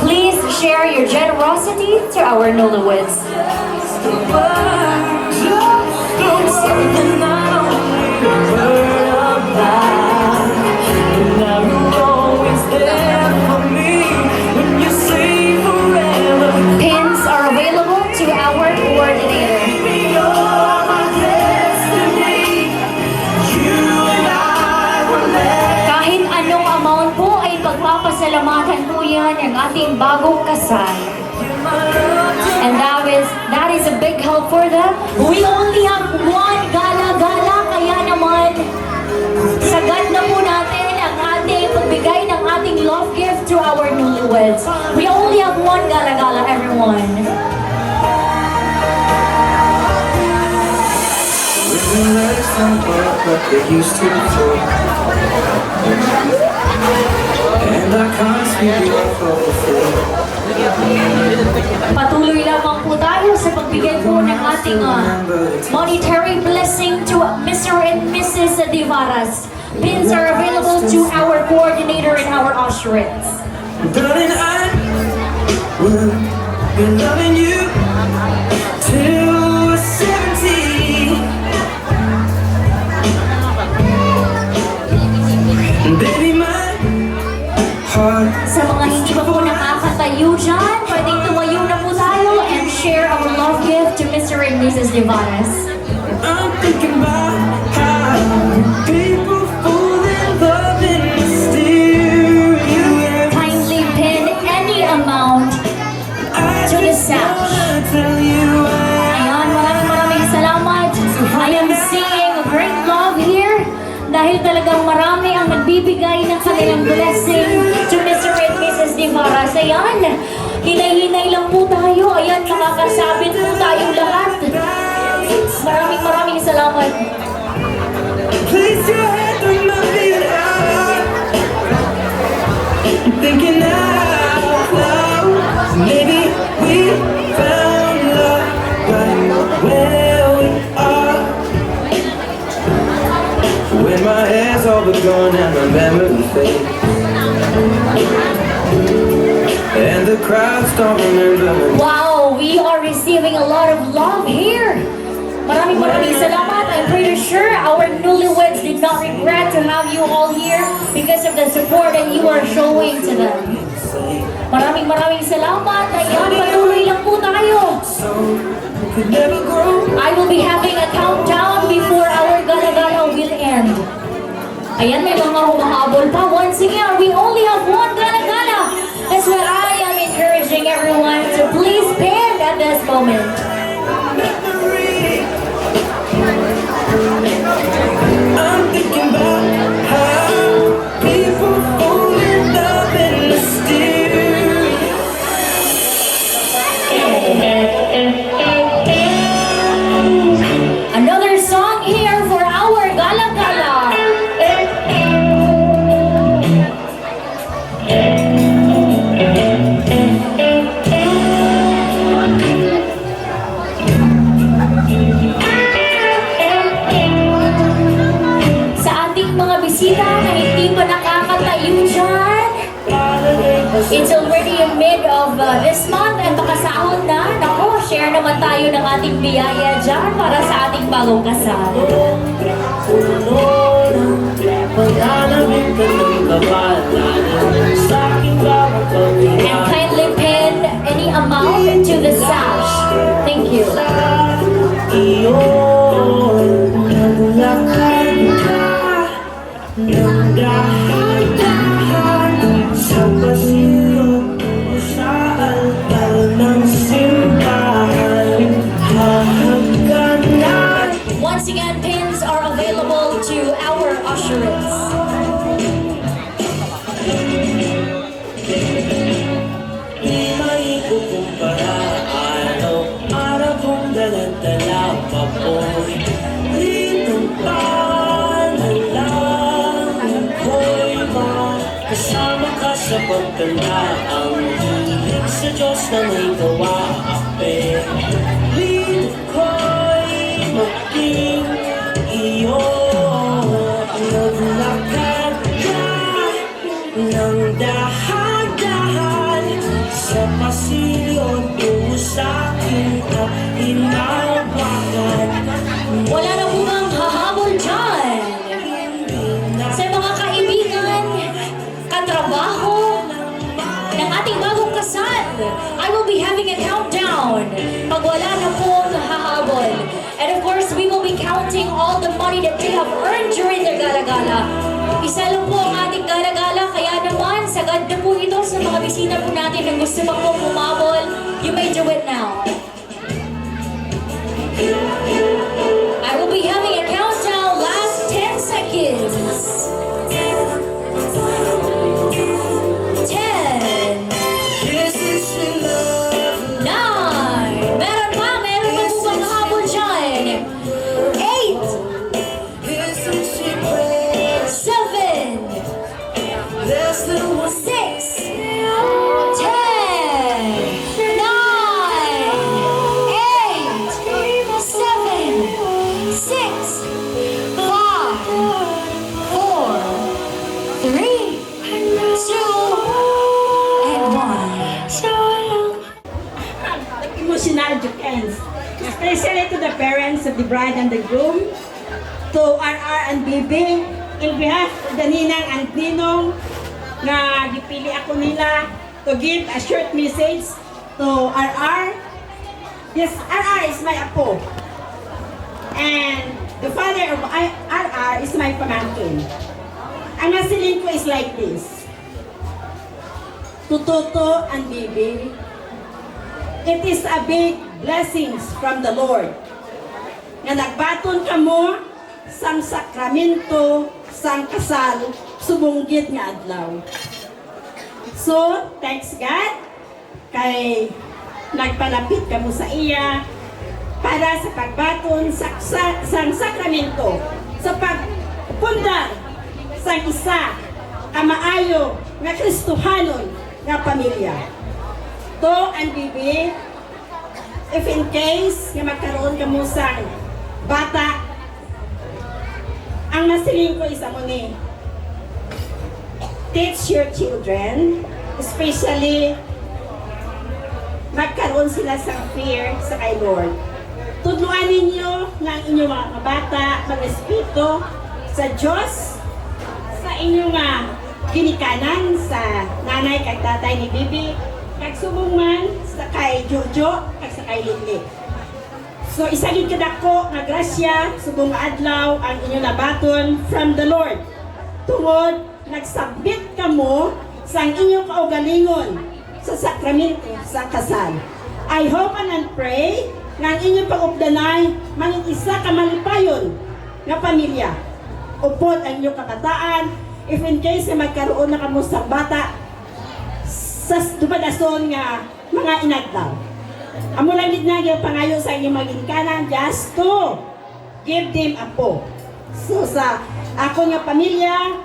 please share your generosity to our newlyweds. Pins are available to our coordinator. Kahit anong amount po ay pagpapasalamatan po yan ang ating bagong kasal. And that is a big help for them. We only have one gala-gala, kaya naman sagad na po natin ang ating pagbigay ng ating love gift to our they used to before. And I can't speak enough of before. Patuloy lamang po tayo sa pagbigay po ng ating monetary blessing to Mr. and Mrs. Divaras. Pins are available to our coordinator and our usherets. Darling, I will be loving you till we're 70. Baby, my heart. Sa mga hindi pa po nakakatayo dyan, pwedeng tumayo na po tayo and share our love gift to Mr. and Mrs. Divaras. I'm thinking about how people fall in love in mysterious ways. Kindly pin any amount to the sash. Tell you Ayan, maraming salamat. I am seeing great love here dahil talagang marami ang nagbibigay ng kanilang blessing to Mr. and Mrs. Divaras. Ayan, hinay-hinay lang po tayo. Ayan, nakakasabit po tayong lahat. Maraming salamat. place your head on my feet. I'm thinking out loud. Maybe we found love right where we are. When my hair's all but gone and my memory fades, and the crowds don't remember me. Wow, we are receiving a lot of love here. Maraming salamat. I'm pretty sure our newlyweds did not regret to have you all here because of the support that you are showing to them. Maraming salamat. Ayan, patuloy lang po tayo. Could never grow. I will be having a countdown before our gala-gala will end. Ayan, may mga humahabol pa. Once again, we only have one gala-gala. That's why I am encouraging everyone to please pin at this moment. I'm thinking about how people fall in love in mysterious. Another song here for our gala-gala. Sa ating mga bisita na hindi pa nakakatayo dyan, it's already mid of this month at makasahod na. Naku, share naman tayo ng ating biyaya dyan para sa ating bagong kasal. And kindly pin any amount to the sash. Thank you. Sa pasilyo sa altar ng simbahan, hahagkanan. Once again, pins are available to our usherets. Di maikukumpara, araw-araw kong dala-dala papoy. Ditong panalangin ko'y makasama ka sa pagtanda. Ang hilig sa Diyos na may gawa ape. Dito ko'y maging iyo. Naglakad ka ng dahan-dahan sa pasilyo tungo sa akin at inawakan. Wala na po bang hahabol dyan? Sa mga kaibigan, katrabaho ng ating bagong kasal, I will be having a countdown pag wala na pong hahabol. And of course, we will be counting all the money that they have earned during their gala-gala. Isa lang po ang ating gala-gala, kaya naman, sagad na po ito sa mga bisita po natin na gusto pa pong humabol. You may do it now. I will be having a countdown, last 10 seconds. 10, This is your love. 9, meron pa po bang habol dyan? 8, This is your less than one. 6, 10, 9, 8, 7, 6, 5, 4, 3, 2, and 1. Emotional defense, especially to the parents of the bride and the groom, to RR and BB, in behalf of the Ninang and Ninong nga gipili ako nila to give a short message to RR. Yes, RR is my apo. And the father of RR is my pamangkin. Ang masiling ko is like this. To Toto and BB, it is a big blessings from the Lord nga nagbaton ka mo sang sakramento sang kasal subunggit nga adlaw. So, thanks God kay nagpalapit ka mo sa iya para sa pagbaton sang sakramento sa pagpundar sang isa ka maayo nga Kristohanon nga pamilya. To and bibi, if in case nga magkaroon ka mo sang bata, ang nasiling ko isa mo ni, teach your children, especially magkaroon sila sa fear sa kay Lord. Tudluan ninyo ng inyong mga bata, mag-respeto sa Diyos, sa inyong ginikanan, sa nanay kag tatay ni Bibi, kag subong man sa kay Jojo, kag sa kay Lili. So isagid kadako nga grasya subong adlaw ang inyong nabaton from the Lord. Tungod nagsabit kamo sa inyong kaugalingon sa sakramento sa kasal. I hope and pray nga ang inyong pag-updanay mangin isa ka malipayon nga pamilya. Upod ang inyong kabataan, if in case na magkaroon na kamo sa bata sa dupadason nga mga inagdaw. Amo lang gid na gyud pangayo sa inyong maginikanan just to give them apo. So sa ako nga pamilya,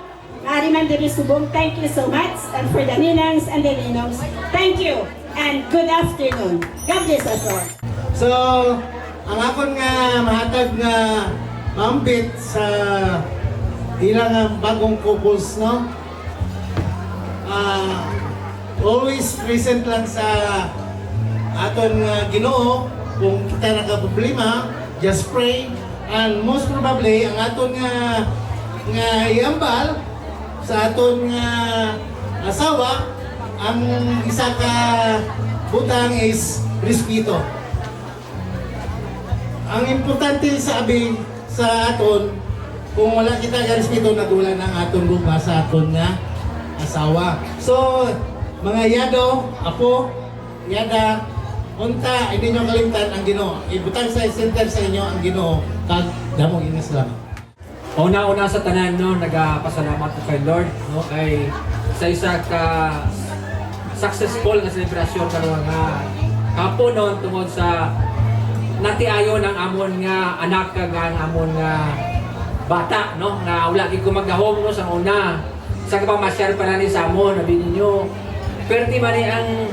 ari man diri subong, thank you so much, and for the ninangs and the ninongs, thank you and good afternoon. God bless us all. So, ang akon nga mahatag nga mambit sa ilang bagong couples, no? Always present lang sa aton Ginoo kung kita nagka-problema, just pray, and most probably ang aton nga iambal sa aton asawa, ang isa ka butang is respeto. Ang importante sabi sa aton, kung wala kita ka respeto, nadula ng aton lupa sa aton nga asawa. So, mga yado, apo, yada, unta, hindi nyo kalimtan ang Ginoo. Ibutang sa center sa inyo ang Ginoo, kag damong inyo salamat. Una-una sa tanan, no, nagapasalamat ko kay Lord, no, kay sa isa ka successful na selebrasyon karon nga hapon noon tungod sa natiayo ng amon nga anak kag ang amon nga bata, no, na wala gid ko magahom no sa una. Sa kapamasyal pa na ni sa amon, nabi ninyo, pero di man ang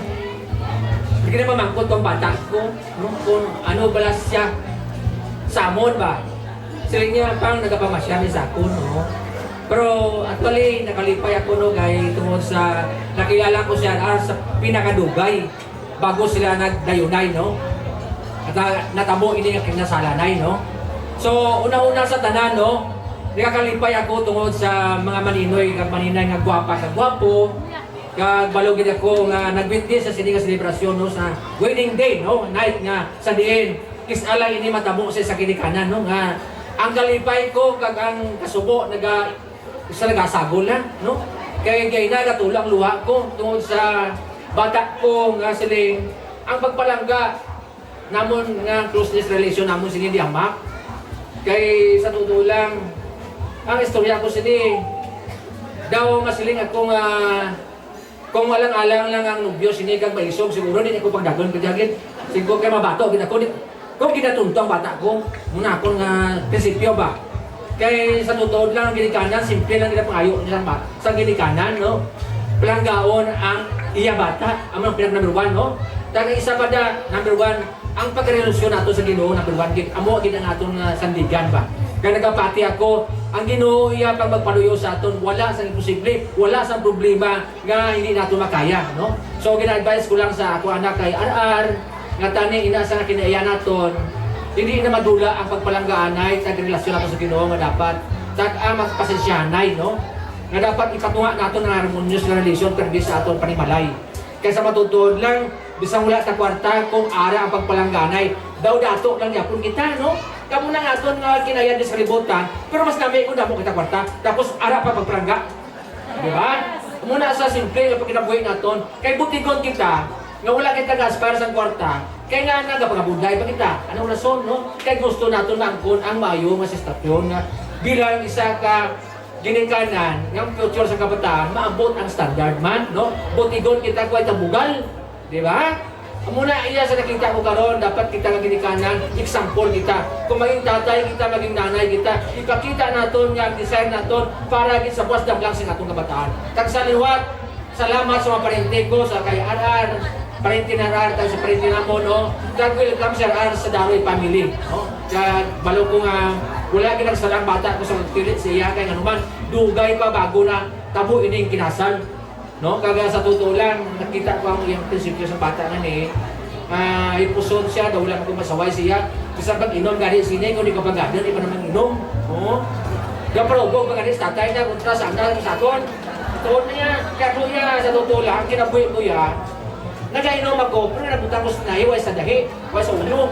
hindi na mamangkot tong bata ko, no, kung ano bala siya sa amon ba. Sila niya pang nagapamasyal ni sa ako, no. Pero actually, nakalipay ako, no, kay tungod sa nakilala ko siya sa pinakadugay bago sila nagdayunay, no. At natabo ini ang kinasalanay, no. So, una-una sa tanan, no, nakakalipay ako tungod sa mga maninoy kag maninay nga gwapa kag gwapo. Kag balogid ako nga nag-witness sa sining selebrasyon, no, sa wedding day, no, night nga sa diin is alay ini matabo sa kinikanan, no, nga ang kalipay ko kag ang kasubo isa nagasagol na, no, kay nagatulang luha ko tungod sa bata ko nga siling ang pagpalangga namon nga closeness relation namon sini di amak. Kay sa tutulang ang istorya ko sini daw nga siling ako nga kung walang-alang lang ang nubyo sini kag maisog, siguro din ako pagdagon kajagid. Siguro kay mabato gid ako kung ginatunto ang bata ko, muna ako nga prinsipyo ba. Kay sa totoo lang ang ginikanan, simple lang nila pangayo sa ginikanan, no? Palanggaon ang iya bata, ang mga pinag number 1, no? Taga isa pa da, number 1, ang pagrelasyon nato sa Ginoo, number 1, amo gid ang atong sandigan ba. Kaya nagapati ako, ang Ginoo iya pag magpaluyo sa aton, wala sa imposible, wala sa problema nga hindi nato makaya, no? So gina-advise ko lang sa ako anak kay RR, nga tani inasa nga kinaiya naton, hindi na madula ang pagpalanggaanay sa relasyon nato sa Ginoo nga dapat magpasensyahanay, no? Nga dapat ipatunga nato ng harmonious na relasyon perdi sa aton panimalay. Kaysa matutuod lang, bisang wala sa kwarta kung ara ang pagpalangganay, daw dato lang yapon kita, no? Kamu na nga aton nga kinayan sa kalibutan, pero mas nami kung damo kita kwarta, tapos ara pa pagpalangga. Di ba? Muna sa simple nga pagkinabuhi naton, kay butigon kita, nga wala kita gas para sa kwarta, kay nga nagapagabuday pa kita. Anong rason, no? Kay gusto naton mangkon ang maayo nga sistasyon nga bilang isa ka ginikanan ng future sa kabataan, maabot ang standard man, no? Butigon kita ko ay tabugal, di ba? Muna iya sa nakita ko karon, dapat kita nga ginikanan, example kita. Kung maging tatay kita, maging nanay kita, ipakita naton nga ang desire naton para gid sa buwas damlang sa atong kabataan. Tagsaliwat, salamat sa mga parente ko, sa kay RR, parente na RR, sa parente na mo, no? Welcome sa RR sa Daroy family, no? Kaya balo ko nga wala ginagsalang bata ko sa magpilit siya kay naman dugay pa bago na tabo ining kinasal, no? Kaga sa totoo lang nakita ko ang iyang prinsipyo sa bata nga ni ipusod siya daw wala ko masaway siya kasi pag inom gani sine ko di ka pagadan di pa naman inom, no? Gaprogo pag gani tatay na kontra sa anak sa aton tuon niya kaya niya sa totoo lang kinabuhi ko ya nagainom ako pero nabutang ko sa nahiway sa dahi way sa ulo.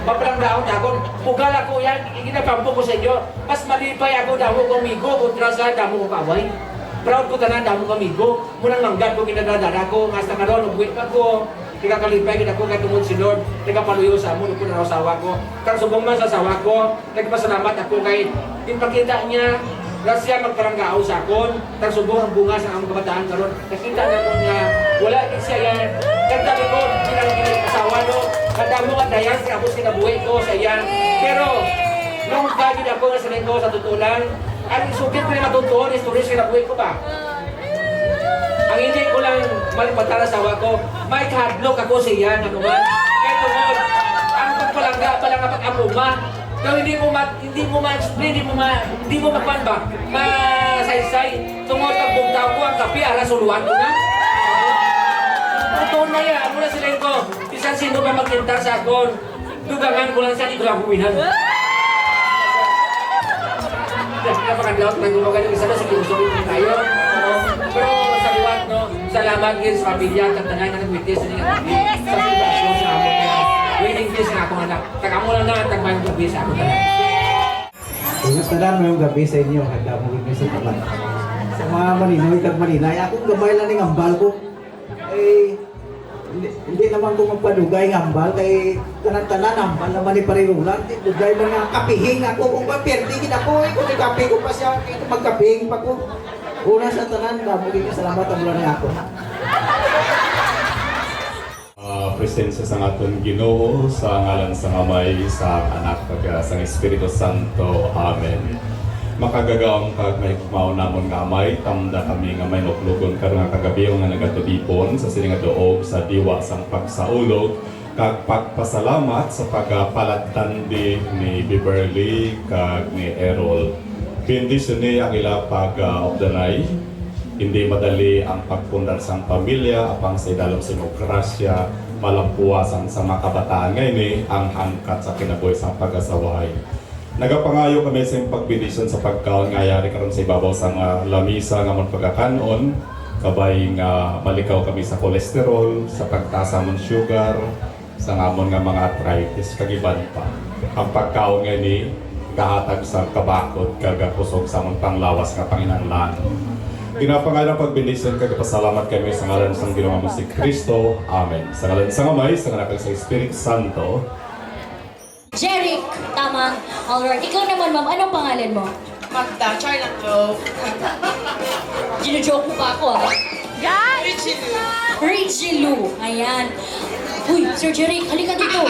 Papalang daon dakon, pugal ako yan, ginapampo ko sa inyo. Mas malipay ako damo ko amigo kontra sa damo ko kaway. Proud ko tanan damo ko amigo. Munang manggad ko ginadadara ko, nga sa karon ugwit pa ko. Nagakalipay gid ako kay tungod si Lord, nagapaluyo sa amon ko na asawa ko. Kang subong man sa asawa ko, nagpasalamat ako kay ginpakita niya grasya magparanggao sa akon. Kang subong ang bunga sa among kabataan karon. Nakita nato nga wala gid siya yan. Kagdami ko ginang asawa no. Kadamo at dayan, tapos kinabuhi ko sa iya. Pero, nung kagid ako nga sa ko sa tutulan, ang isugit ko na matutuon, istories kinabuhi ko ba? Ang hindi ko lang malipatan sa asawa ko, may kahadlok ako sa iya, ano man. Kaya tungod, ang pagpalangga pala nga pag-amuma, pero hindi mo ma-explain, hindi mo makuan ba? Masaysay, tungod pagbugtaw ko ang kapi, arasuluan ko na. Totoo na yan, mula sila ko, isang sino ba magkintar sa akon, dugangan ko lang siya, dito lang huminan. Napakadlaot, nagulugan yung isa na, sige, gusto rin tayo. Pero sa liwat, no, salamat din sa pamilya, tantanay na nag-witness sa nga sa sitwasyon sa amon na waiting list na akong anak. Taka mo lang na, tagmayong gabi sa akong anak. Gusto na mo yung gabi sa inyo, handa mo witness sa tapat. Sa mga maninoy kag maninay, akong gamay lang ng ambal ko. Eh, hindi naman ko magpadugay ng ambal kay tanan-tanan ambal naman ni parirulan. Dugay man nga kapihing ako kung ba perdigin ako eh kung kape ko pa siya ito magkapihing pa ko. Una sa tanan, muli salamat ang mula na ako. Presensya sa aton Ginoo sa ngalan sa Amay sa Anak kag sa Espiritu Santo. Amen. Makagagawang kag may kumaw namon nga amay, tamda kami nga may nuklugon karon nga kagabi nga nagatubipon sa sining tuog sa diwa sang pagsaulog kag pagpasalamat sa pagpalatandi ni Beverly kag ni Errol. Bendisyon ni ang ila pag-obdanay. Hindi madali ang pagpundar sang pamilya apang sa idalom sa grasya malampuasan sa mga kabataan ngayon ang hangkat sa kinabuhi sa pag-asaway. Nagapangayo kami sa pagbidisyon sa pagkaon nga yari karon sa ibabaw sa lamisa nga mon pagkakanon kabay nga malikaw kami sa kolesterol, sa pagtasa mon sugar, sa ngamon nga mga arthritis kagiban pa. Ang pagkaon nga ni kahatag sa kabakod kagakusog sa mong panglawas nga panginahanglan. Pinapangalan pagbendisyon kag pasalamat kami sa ngalan sang Ginoong si Kristo. Amen. Sa ngalan sa Amay, sa Anak sa Espiritu Santo. Jeric, tamang. Alright, ikaw naman ma'am, anong pangalan mo? Magda, Charlotte Joe. Gino-joke mo pa ako ah. Richie Lou. Richie Lou, ayan. Uy, Sir Jeric, halika dito.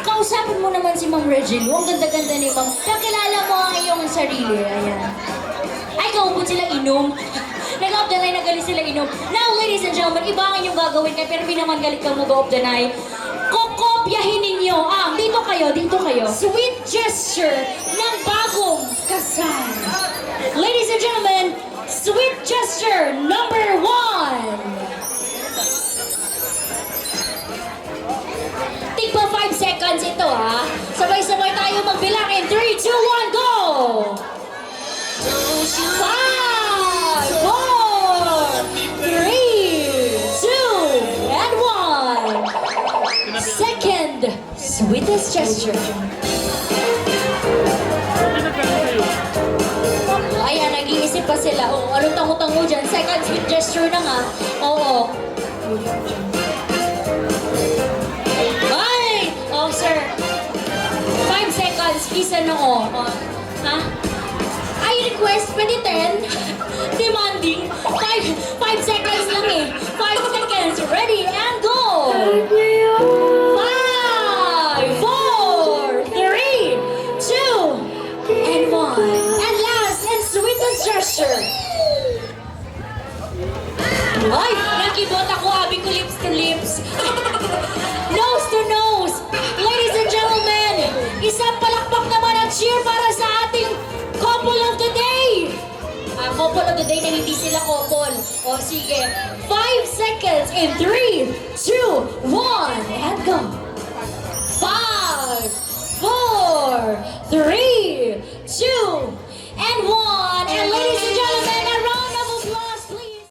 Kausapin mo naman si Ma'am Regine. Ang ganda-ganda ni Ma'am. Nakilala mo ang iyong sarili. Ayan. Ay, kaupot sila inom. Nag-up the night, nagalit sila inom. Now, ladies and gentlemen, iba ang inyong gagawin kayo, pero naman galit kang mag-up the night. Kokopyahin ninyo ang, dito kayo, sweet gesture ng bagong kasal. Ladies and gentlemen, sweet gesture number 1. Tigpa 5 seconds ito ha. Sabay-sabay tayo magbilang in 3, 2, 1, go! 5, 4, 3, 2, and 1. Second sweetest gesture. Ayan, nag-iisip pa sila. Oh, anong tango-tango dyan? Second sweet gesture na nga. Oo. Ay! Oh, sir. 5 seconds. Isa noo. Oh. Ha? I request 2010. Demanding. 5 seconds lang eh. 5 seconds. Ready and go! 5, 4, 3, 2, and 1. And last and sweetest gesture. Ay! Nakibot ako, abi ko lips to lips. Nose to nose. Ladies and gentlemen, isang palakpak naman ang cheer para sa ating couple of the day. Couple of the day na hindi sila couple. O sige, 5 seconds in 3, 2, 1, and go. 5, 4, 3, 2, and 1. And ladies and gentlemen,